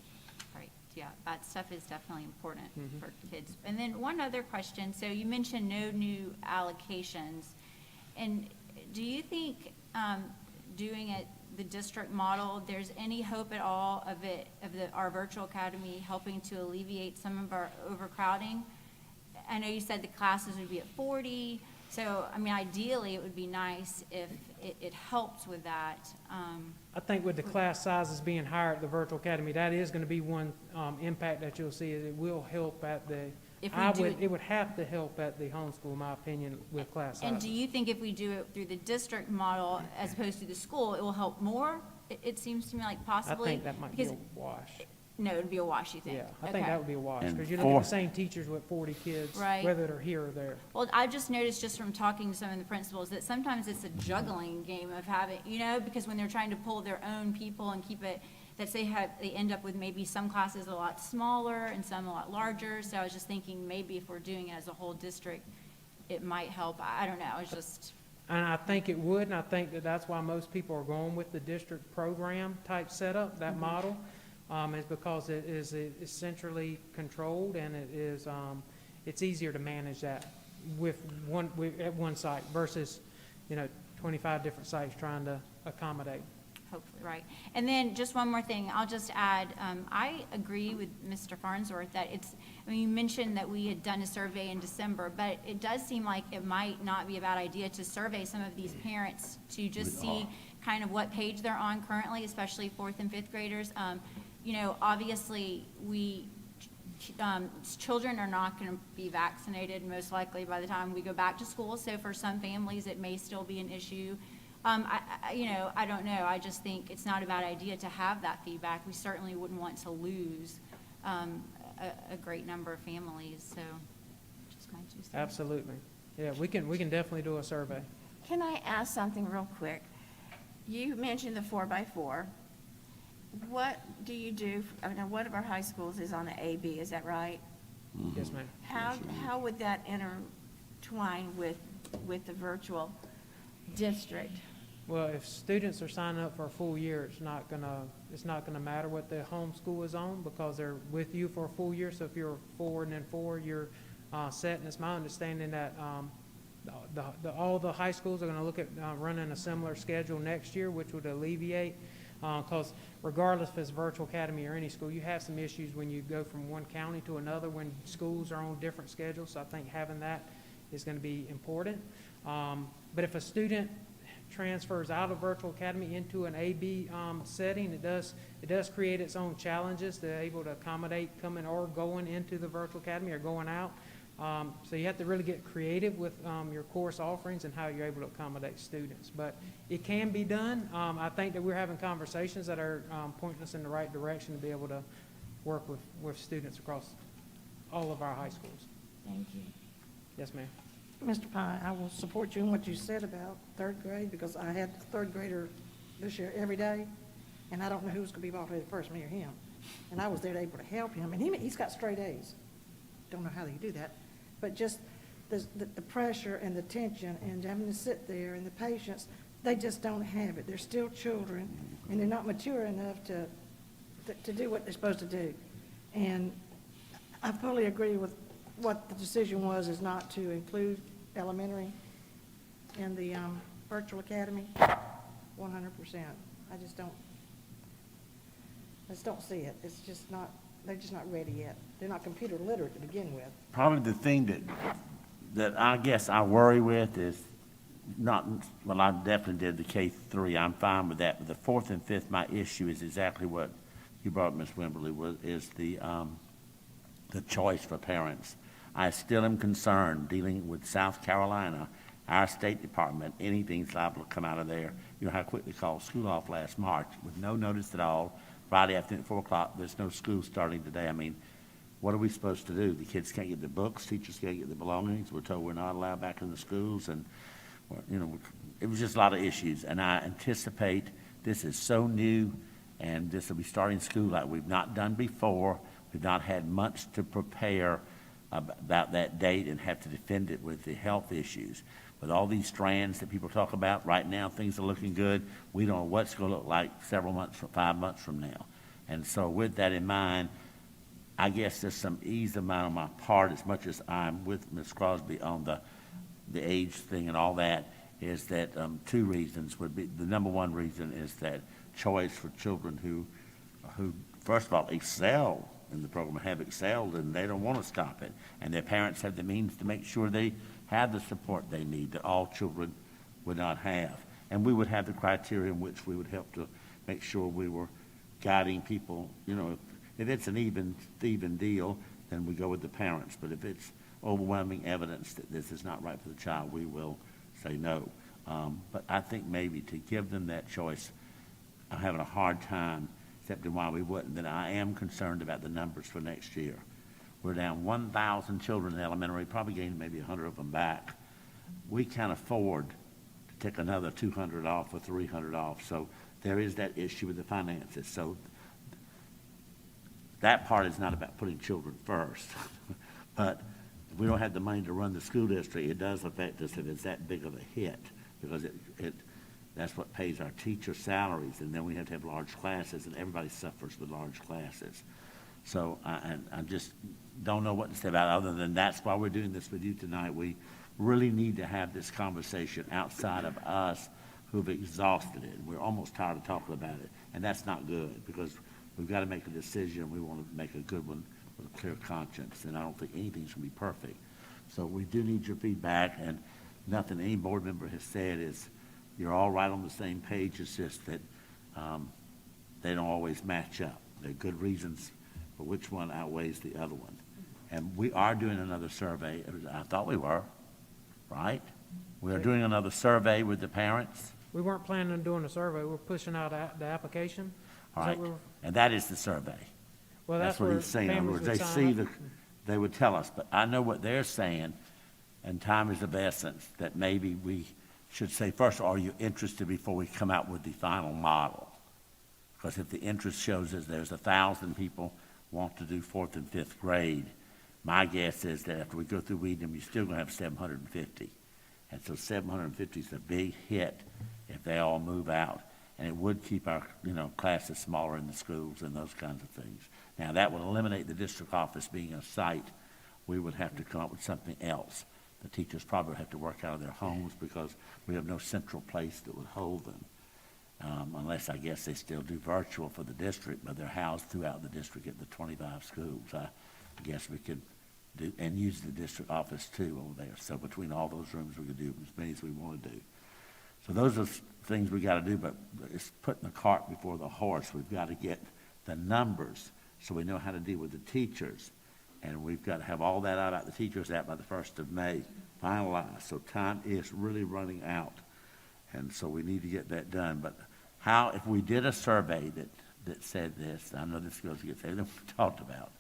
Right, yeah, that stuff is definitely important Mhm. for kids. And then one other question, so you mentioned no new allocations. And do you think, doing it the district model, there's any hope at all of our virtual academy helping to alleviate some of our overcrowding? I know you said the classes would be at 40, so, I mean, ideally, it would be nice if it helped with that. I think with the class sizes being higher at the virtual academy, that is going to be one impact that you'll see, is it will help at the, If we do it- it would have to help at the homeschool, in my opinion, with class And sizes. do you think if we do it through the district model as opposed to the school, it will help more? It seems to me like I possibly. think that might be because- a wash. No, it'd be a wash, you think? Yeah, I think Okay. that would be a wash, And because you're looking at the four- same teachers with 40 kids, Right. whether they're here or there. Well, I just noticed just from talking to some of the principals that sometimes it's a juggling game of having, because when they're trying to pull their own people and keep it, that they end up with maybe some classes a lot smaller and some a lot larger. So I was just thinking maybe if we're doing it as a whole district, it might help. I don't know, it's just, And I think it would, and I think that that's why most people are going with the district program type setup, that model, is because it is centrally controlled, and it is, it's easier to manage that at one site versus, 25 different sites trying to accommodate. hopefully, right. And then just one more thing, I'll just add, I agree with Mr. Farnsworth that you mentioned that we had done a survey in December, but it does seem like it might not be a bad idea to survey some of these parents to just see kind of what page they're on currently, especially fourth and fifth graders. Obviously, children are not going to be vaccinated most likely by the time we go back to school. So for some families, it may still be an issue. I don't know. I just think it's not a bad idea to have that feedback. We certainly wouldn't want to lose a great number of families. So just my 2 cents. Absolutely. Yeah, we can definitely do a survey. Can I ask something real quick? You mentioned the 4x4. What do you do, one of our high schools is on an AB, is that right? Yes, ma'am. How would that intertwine with the virtual district? Well, if students are signing up for a full year, it's not gonna matter what the home school is on, because they're with you for a full year. So if you're 4 and then 4, you're set. And it's my understanding that all the high schools are gonna look at running a similar schedule next year, which would alleviate, because regardless if it's virtual academy or any school, you have some issues when you go from one county to another when schools are on different schedules. So I think having that is gonna be important. But if a student transfers out of virtual academy into an AB setting, it does create its own challenges to able to accommodate coming or going into the virtual academy or going out. So you have to really get creative with your course offerings and how you're able to accommodate students. But it can be done. I think that we're having conversations that are pointing us in the right direction to be able to work with students across all of our high schools. Thank you. Yes, ma'am. Mr. Pye, I will support you in what you said about third grade, because I had a third grader this year every day, and I don't know who's going to be motivated first, me or him. And I was there able to help him, and he's got straight A's. Don't know how they do that, but just the pressure and the tension and having to sit there and the patience, they just don't have it. They're still children, and they're not mature enough to do what they're supposed to do. And I fully agree with what the decision was is not to include elementary in the virtual academy, 100%. I just don't see it. It's just not, they're just not ready yet. They're not computer literate to begin with. Probably the thing that I guess I worry with is not, well, I definitely did the K-3, I'm fine with that, but the fourth and fifth, my issue is exactly what you brought, Ms. Wimberly, is the choice for parents. I still am concerned dealing with South Carolina, our State Department, anything's liable to come out of there. You know how quick they called school off last March with no notice at all. Friday afternoon at 4 o'clock, there's no school starting today. I mean, what are we supposed to do? The kids can't get their books, teachers can't get their belongings. We're told we're not allowed back in the schools, and, you know, it was just a lot of issues. And I anticipate this is so new, and this will be starting school like we've not done before. We've not had much to prepare about that date and have to defend it with the health issues. With all these strands that people talk about, right now things are looking good. We don't know what's going to look like several months, 5 months from now. And so with that in mind, I guess there's some ease of mind on my part, as much as I'm with Ms. Crosby on the age thing and all that, is that two reasons would be, the number one reason is that choice for children who first of all excel in the program, have excelled, and they don't want to stop it. And their parents have the means to make sure they have the support they need that all children would not have. And we would have the criteria in which we would help to make sure we were guiding people. You know, if it's an even deal, then we go with the parents. But if it's overwhelming evidence that this is not right for the child, we will say no. But I think maybe to give them that choice, I'm having a hard time accepting why we wouldn't. Then I am concerned about the numbers for next year. We're down 1,000 children in elementary, probably gained maybe 100 of them back. We can't afford to take another 200 off or 300 off. So there is that issue with the finances. So that part is not about putting children first. But if we don't have the money to run the school district, it does affect us if it's that big of a hit, because that's what pays our teacher salaries, and then we have to have large classes, and everybody suffers with large classes. So I just don't know what to say about it, other than that's why we're doing this with you tonight. We really need to have this conversation outside of us who've exhausted it. We're almost tired of talking about it, and that's not good, because we've got to make a decision. We want to make a good one with a clear conscience, and I don't think anything's going to be perfect. So we do need your feedback, and nothing any board member has said is you're all right on the same page. It's just that they don't always match up. There are good reasons for which one outweighs the other one. And we are doing another survey. I thought we were, right? We are doing another survey with the parents. We weren't planning on doing a survey. We're pushing out the application. All Is right, that where- and that is the survey. Well, that's what where he's saying. In other families words, would they sign see up. they would tell us, but I know what they're saying, and time is of essence, that maybe we should say, first, are you interested before we come out with the final model? Because if the interest shows us there's 1,000 people want to do fourth and fifth grade, my guess is that after we go through weeding them, you're still going to have 750. And so 750 is a big hit if they all move out. And it would keep our, classes smaller in the schools and those kinds of things. Now, that would eliminate the district office being a site. We would have to come up with something else. The teachers probably have to work out of their homes because we have no central place that would hold them. Unless I guess they still do virtual for the district, but they're housed throughout the district at the 25 schools. I guess we could do, and use the district office too over there. So between all those rooms, we could do as many as we want to do. So those are things we got to do, but it's putting the cart before the horse. We've got to get the numbers so we know how to deal with the teachers. And we've got to have all that out, the teachers out by the 1st of May, finalized. So time is really running out. And so we need to get that done. But how, if we did a survey that said this, I know this goes to get everything we talked about,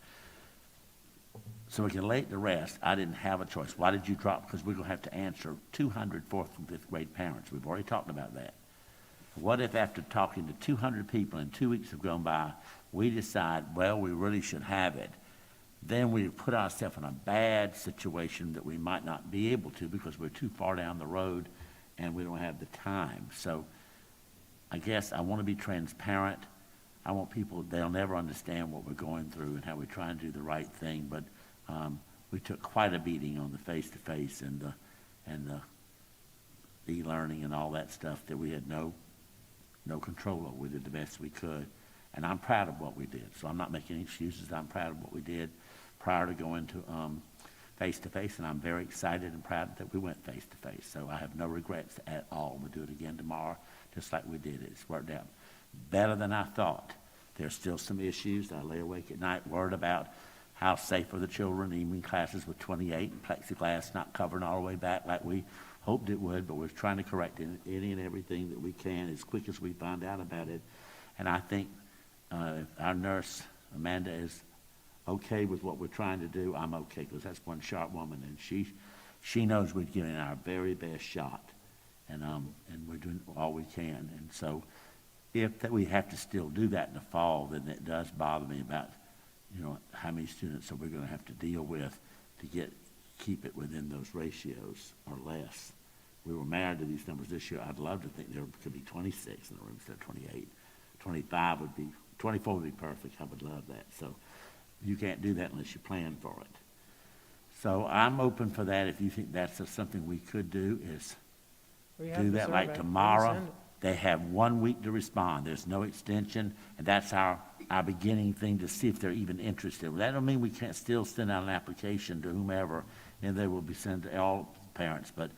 so we can lay it to rest. I didn't have a choice. Why did you drop? Because we're going to have to answer 200 fourth and fifth grade parents. We've already talked about that. What if after talking to 200 people and 2 weeks have gone by, we decide, well, we really should have it. Then we put ourselves in a bad situation that we might not be able to because we're too far down the road and we don't have the time. So I guess I want to be transparent. I want people, they'll never understand what we're going through and how we try and do the right thing, but we took quite a beating on the face-to-face and the e-learning and all that stuff that we had no control over. We did the best we could, and I'm proud of what we did. So I'm not making any excuses. I'm proud of what we did prior to going to face-to-face, and I'm very excited and proud that we went face-to-face. So I have no regrets at all. We'll do it again tomorrow, just like we did. It's worked out better than I thought. There's still some issues. I lay awake at night worried about how safe are the children, evening classes with 28 and plexiglass not covering all the way back like we hoped it would, but we're trying to correct any and everything that we can as quick as we find out about it. And I think if our nurse, Amanda, is okay with what we're trying to do, I'm okay, because that's one sharp woman, and she knows we're giving our very best shot, and we're doing all we can. And so if that we have to still do that in the fall, then it does bother me about, how many students are we going to have to deal with to keep it within those ratios or less. We were married to these numbers this year. I'd love to think there could be 26 in the room instead of 28. 24 would be perfect. I would love that. So you can't do that unless you plan for it. So I'm open for that. If you think that's something we could do, is We have do the that like survey. We can tomorrow. send it. They have 1 week to respond. There's no extension, and that's our beginning thing to see if they're even interested. That don't mean we can't still send out an application to whomever, and they will be sent to all parents. But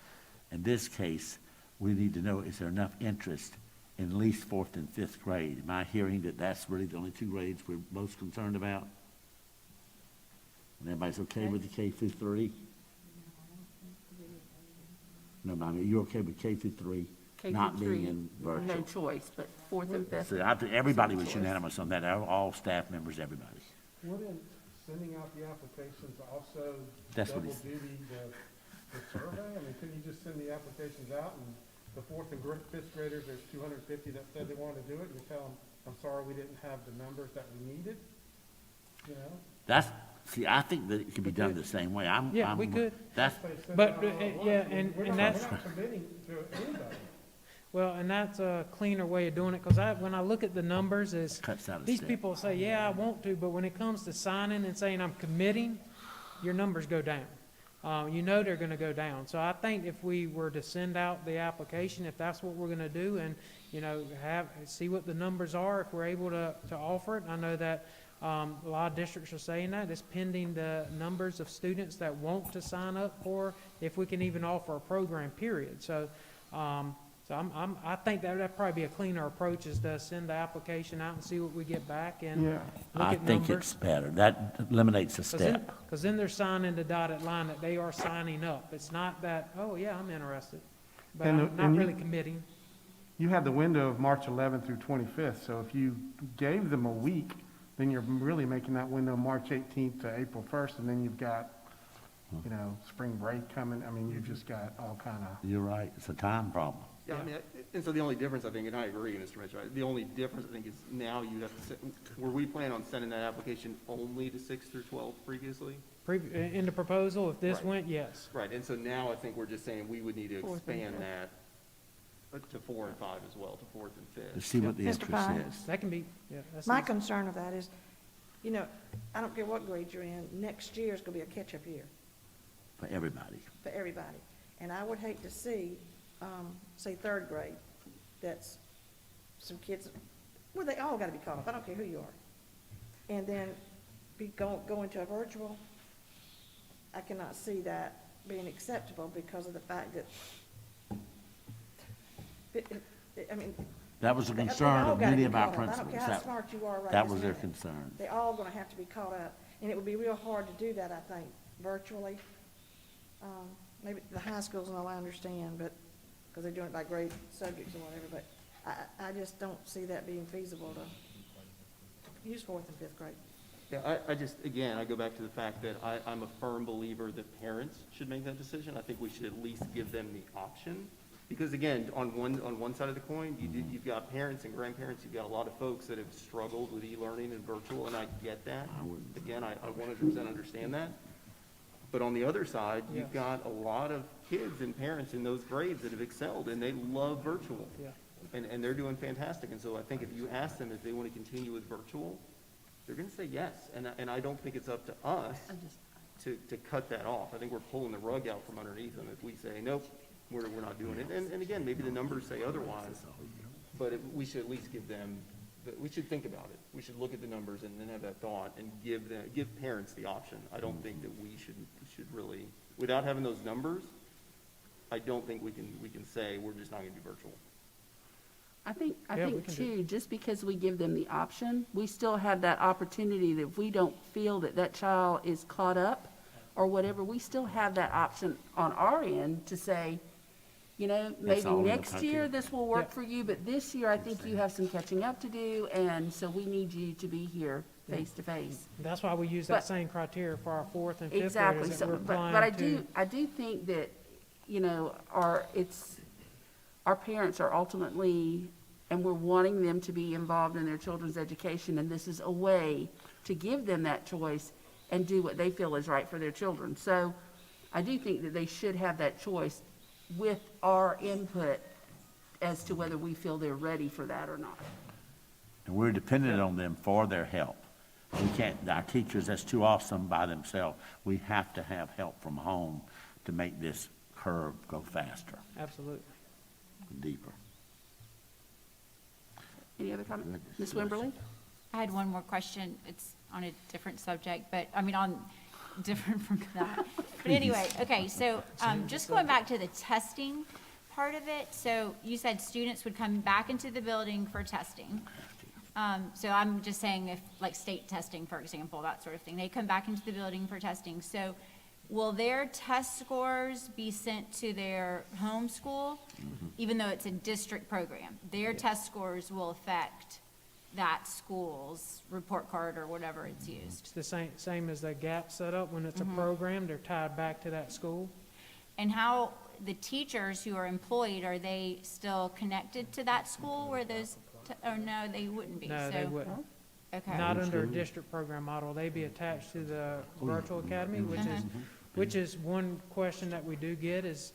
in this case, we need to know, is there enough interest in at least 4th and 5th grade? Am I hearing that that's really the only 2 grades we're most concerned about? And everybody's okay with the K through 3? No, I mean, you're okay with K through 3 K not through being three, in no virtual? choice, but 4th and 5th. So I think everybody was unanimous on that, all staff members, everybody. Wouldn't sending out the applications also That's what double he's- duty the survey? I mean, couldn't you just send the applications out and the 4th and 5th graders, there's 250 that said they wanted to do it, and you tell them, I'm sorry, we didn't have the numbers that we needed, I think that it could be done the same way. Yeah, we could. That's, Say send But, it out all at once. yeah, I mean, and that's- We're not committing to anybody. Well, and that's a cleaner way of doing it, because when I look at the numbers, cuts out a these step. people say, yeah, I want to, but when it comes to signing and saying I'm committing, your numbers go down. They're gonna go down. So I think if we were to send out the application, if that's what we're gonna do, and, see what the numbers are, if we're able to offer it. I know that, a lot of districts are saying that, it's pending the numbers of students that want to sign up for, if we can even offer a program, period. So I think that'd probably be a cleaner approach, is to send the application out and see what we get back and Yeah. look I at think numbers. it's better. That eliminates a step. Because then they're signing the dotted line that they are signing up. It's not that, oh, yeah, I'm interested, but And I'm not and you- really committing. You have the window of March 11th through 25th, so if you gave them a week, then you're really making that window March 18th to April 1st, and then you've got, spring break coming. I mean, you've just got all kind of. You're right. It's a time problem. Yeah, I mean, and so the only difference, I think, and I agree, Mr. Mitchell, the only difference, I think, is now you have to, were we planning on sending that application only to 6 through 12 previously? In the proposal, if this Right. went, yes. Right, and so now I think we're just saying we would need to 4th and expand 5th. that to 4 and 5 as well, to 4th and To 5th. see what the Mr. interest Pye? is. That can be, yeah. that's My easy. concern of that is, I don't care what grade you're in, next year is gonna be a catch-up year For everybody. for everybody. And I would hate to see, say, 3rd grade, that's some kids, well, they all gotta be caught up, I don't care who you are. And then go into a virtual, I cannot see that being acceptable because of the fact that, I mean. That was a they concern all of gotta many be of our caught up. I don't principals. care how That- smart you are right That this was their minute. concern. They're all gonna have to be caught up, and it would be real hard to do that, I think, virtually. Maybe the high schools and all, I understand, but, because they're doing it by grade subjects or whatever, but I just don't see that being feasible to use 4th and 5th grade. Yeah, I just, again, I go back to the fact that I'm a firm believer that parents should make that decision. I think we should at least give them the option. Because again, on one side of the coin, you've got parents and grandparents, you've got a lot of folks that have struggled with e-learning and virtual, and I get that. Again, I 100% understand that. But on the other side, you've Yes. got a lot of kids and parents in those grades that have excelled, and they love virtual. Yeah. And they're doing fantastic. And so I think if you ask them if they want to continue with virtual, they're going to say yes. And I don't think it's up to us to cut that off. I think we're pulling the rug out from underneath them if we say, nope, we're not doing it. And again, maybe the numbers say otherwise, but we should at least give them, we should think about it. We should look at the numbers and then have that thought and give parents the option. I don't think that we should really, without having those numbers, I don't think we can say we're just not going to do virtual. I think Yeah, we can do too, just because we give them the option, we still have that opportunity that if we don't feel that that child is caught up or whatever, we still have that option on our end to say, you know, maybe all in the next year criteria. this will work Yeah. for you, but this year I think you have some catching up to do, and so we need you to be here face to face. That's why we use But- that same criteria for our fourth and fifth Exactly, graders so, that we're but applying I to. do think that, you know, our parents are ultimately, and we're wanting them to be involved in their children's education, and this is a way to give them that choice and do what they feel is right for their children. So I do think that they should have that choice with our input as to whether we feel they're ready for that or not. And we're dependent on them for their help. We can't, our teachers, that's too awesome by themselves. We have to have help from home to make this curve go faster, Absolutely. deeper. Any other comments? Goodness Ms. gracious. Wimberly? I had one more question. It's on a different subject, but, I mean, different from that. But anyway, okay, so, just going back to the testing part of it, so you said students would come back into the building for testing. So I'm just saying if, like, state testing, for example, that sort of thing, they come back into the building for testing. So will their test scores be sent to their home school, even though it's a district program? Their test scores will affect that school's report card or whatever it's used. It's the same as the GAP setup. When it's a program, they're tied back to that school. And how, the teachers who are employed, are they still connected to that school where those, or no, they wouldn't be? No, they So- wouldn't. Okay. Not under a district program model. They'd be attached to the virtual academy, which is one question that we do get is,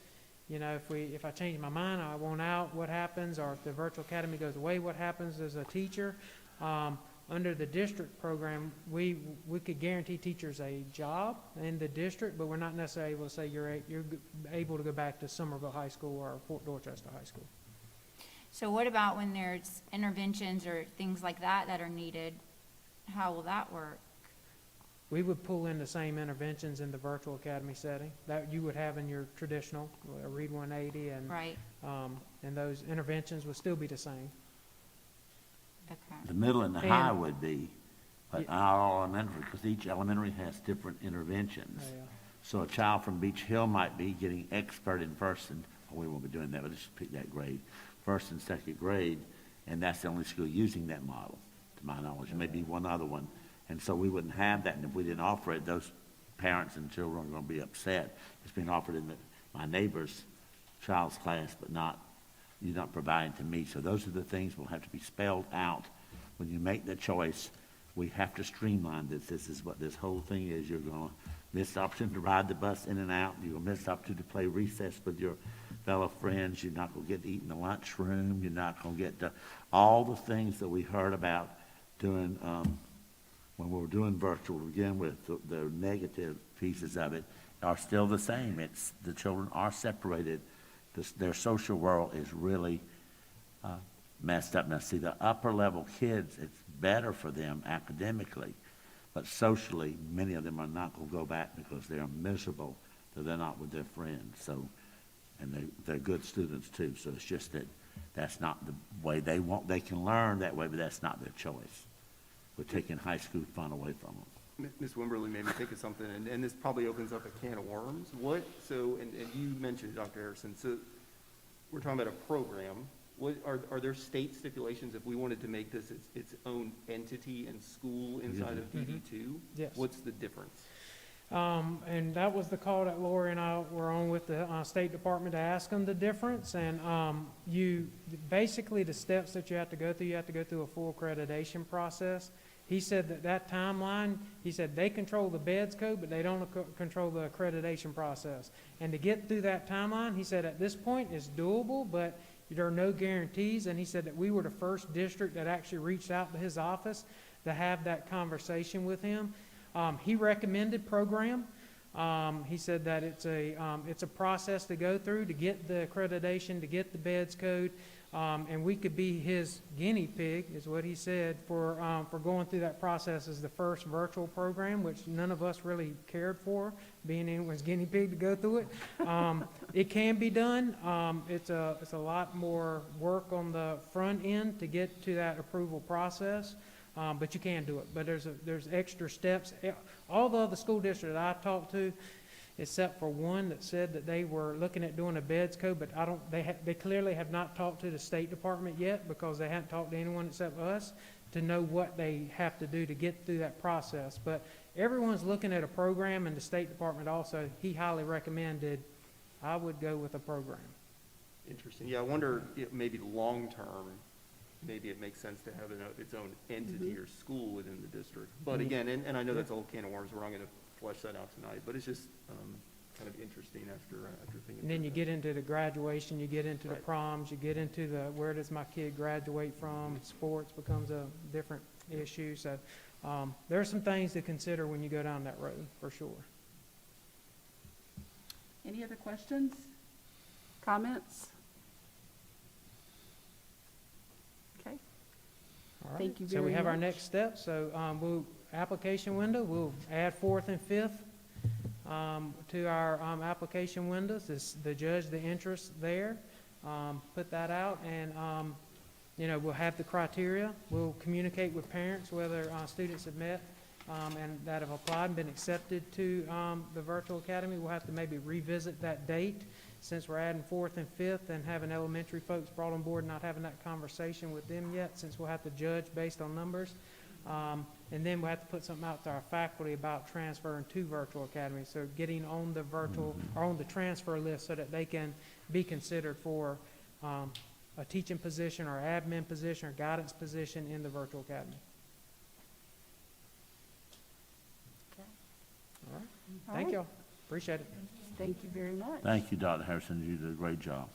you know, if I change my mind, I want out, what happens? Or if the virtual academy goes away, what happens as a teacher? Under the district program, we could guarantee teachers a job in the district, but we're not necessarily able to say you're able to go back to Somerville High School or Fort Dorchester High School. So what about when there's interventions or things like that that are needed? How will that work? We would pull in the same interventions in the virtual academy setting that you would have in your traditional Read 180, Right, and those interventions would still be the same. okay. The middle and the And- high would be, but not all elementary, because each elementary has different interventions. Yeah. So a child from Beach Hill might be getting expert in first and, oh, we won't be doing that, but just pick that grade, first and second grade, and that's the only school using that model, to my knowledge, maybe one other one. And so we wouldn't have that, and if we didn't offer it, those parents and children are gonna be upset. It's being offered in my neighbor's child's class, but you're not providing to me. So those are the things will have to be spelled out. When you make the choice, we have to streamline this. This is what this whole thing is. You're gonna miss the opportunity to ride the bus in and out. You're gonna miss the opportunity to play recess with your fellow friends. You're not gonna get to eat in the lunchroom. You're not gonna get to, all the things that we heard about doing, when we were doing virtual, again, with the negative pieces of it, are still the same. It's, the children are separated. Their social world is really messed up. Now, see, the upper level kids, it's better for them academically, but socially, many of them are not going to go back because they're miserable, that they're not with their friends. So, and they're good students too. So it's just that that's not the way they want. They can learn that way, but that's not their choice. We're taking high school fun away from them. Ms. Wimberly made me think of something, and this probably opens up a can of worms. And you mentioned, Dr. Harrison, so we're talking about a program. Are there state stipulations if we wanted to make this its own entity and school inside of DD2? Yes. What's the difference? And that was the call that Lori and I were on with the State Department to ask them the difference. And basically the steps that you have to go through a full accreditation process. He said that timeline, he said they control the beds code, but they don't control the accreditation process. And to get through that timeline, he said at this point it's doable, but there are no guarantees. And he said that we were the first district that actually reached out to his office to have that conversation with him. He recommended program. He said that it's a process to go through to get the accreditation, to get the beds code, and we could be his guinea pig, is what he said, for going through that process as the first virtual program, which none of us really cared for, being anyone's guinea pig to go through it. It can be done. It's a lot more work on the front end to get to that approval process, but you can do it. But there's extra steps. All the other school districts that I talked to, except for one that said that they were looking at doing a beds code, but they clearly have not talked to the State Department yet, because they haven't talked to anyone except us to know what they have to do to get through that process. But everyone's looking at a program, and the State Department also, he highly recommended I would go with a program. Interesting. Yeah, I wonder if maybe long-term, maybe it makes sense to have its own entity or school within the district. But again, and I know that's a whole can of worms, we're not going to flesh that out tonight, but it's just kind of interesting after thinking. And then you get into the graduation, you get into the Right. proms, you get into the where does my kid graduate from, sports becomes a different issue. So there are some things to consider when you go down that road, for sure. Any other questions, comments? Okay, All right. Thank you So we very have our much. next step. So application window, we'll add 4th and 5th to our application windows. The judge, the interest there, put that out, and we'll have the criteria. We'll communicate with parents whether students have met and that have applied and been accepted to the virtual academy. We'll have to maybe revisit that date, since we're adding 4th and 5th and having elementary folks brought on board, not having that conversation with them yet, since we'll have to judge based on numbers. And then we'll have to put something out to our faculty about transferring to virtual academy. So getting on the virtual, or on the transfer list, so that they can be considered for a teaching position or admin position or guidance position in the virtual academy. All right. Thank y'all. Appreciate it. thank you very much. Thank you, Dr. Harrison. You did a great job.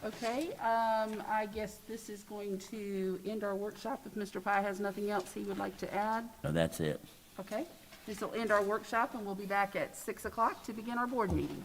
Okay, I guess this is going to end our workshop. If Mr. Pye has nothing else he would like to add, No, that's it. okay? This will end our workshop, and we'll be back at 6 o'clock to begin our board meeting.